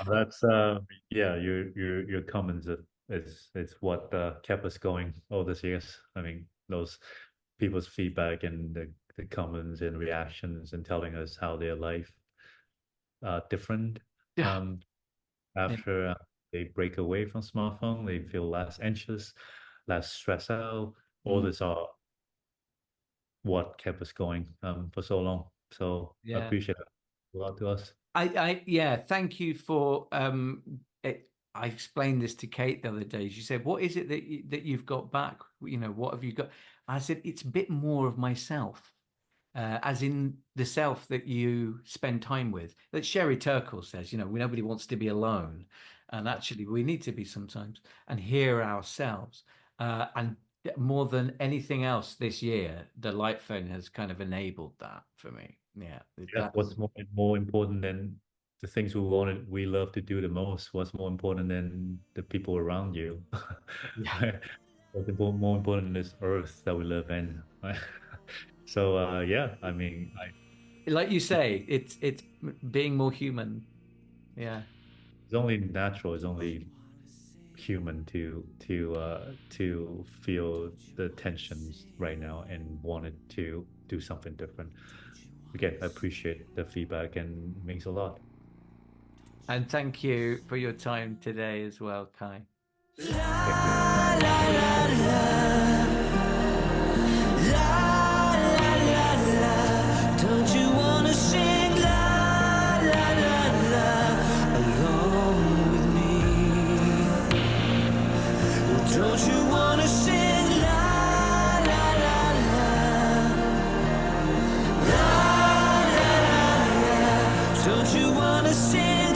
That's yeah, your comments is what kept us going all these years. I mean, those people's feedback and the comments and reactions and telling us how their life different Yeah. um Yeah. after they break away from smartphone, they feel less anxious, less stressed out. All Mm. this are what kept us going for so long. So I Yeah. appreciate it a lot to us. Yeah, thank you for I explained this to Kate the other day. She said, "What is it that you've got back? You know, what have you got?" I said, "It's a bit more of myself, as in the self that you spend time with." That Sherry Turkle says, you know, nobody wants to be alone, and actually, we need to be sometimes and hear ourselves. And more than anything else this year, the light phone has kind of enabled that for me. Yeah, Yeah, that's what's more important than the things we love to do the most? What's more important than the people around you? yeah. Right? More important is Earth that we live in, right? So yeah, I mean, Like you say, it's being more human. Yeah. it's only natural, it's only human to feel the tensions right now and wanted to do something different. Again, I appreciate the feedback and it means a lot. And thank you for your time today as well, Kai. Thank you. Don't you wanna sing la la la la along with me? Don't you wanna sing la la la la la la la? Don't you wanna sing?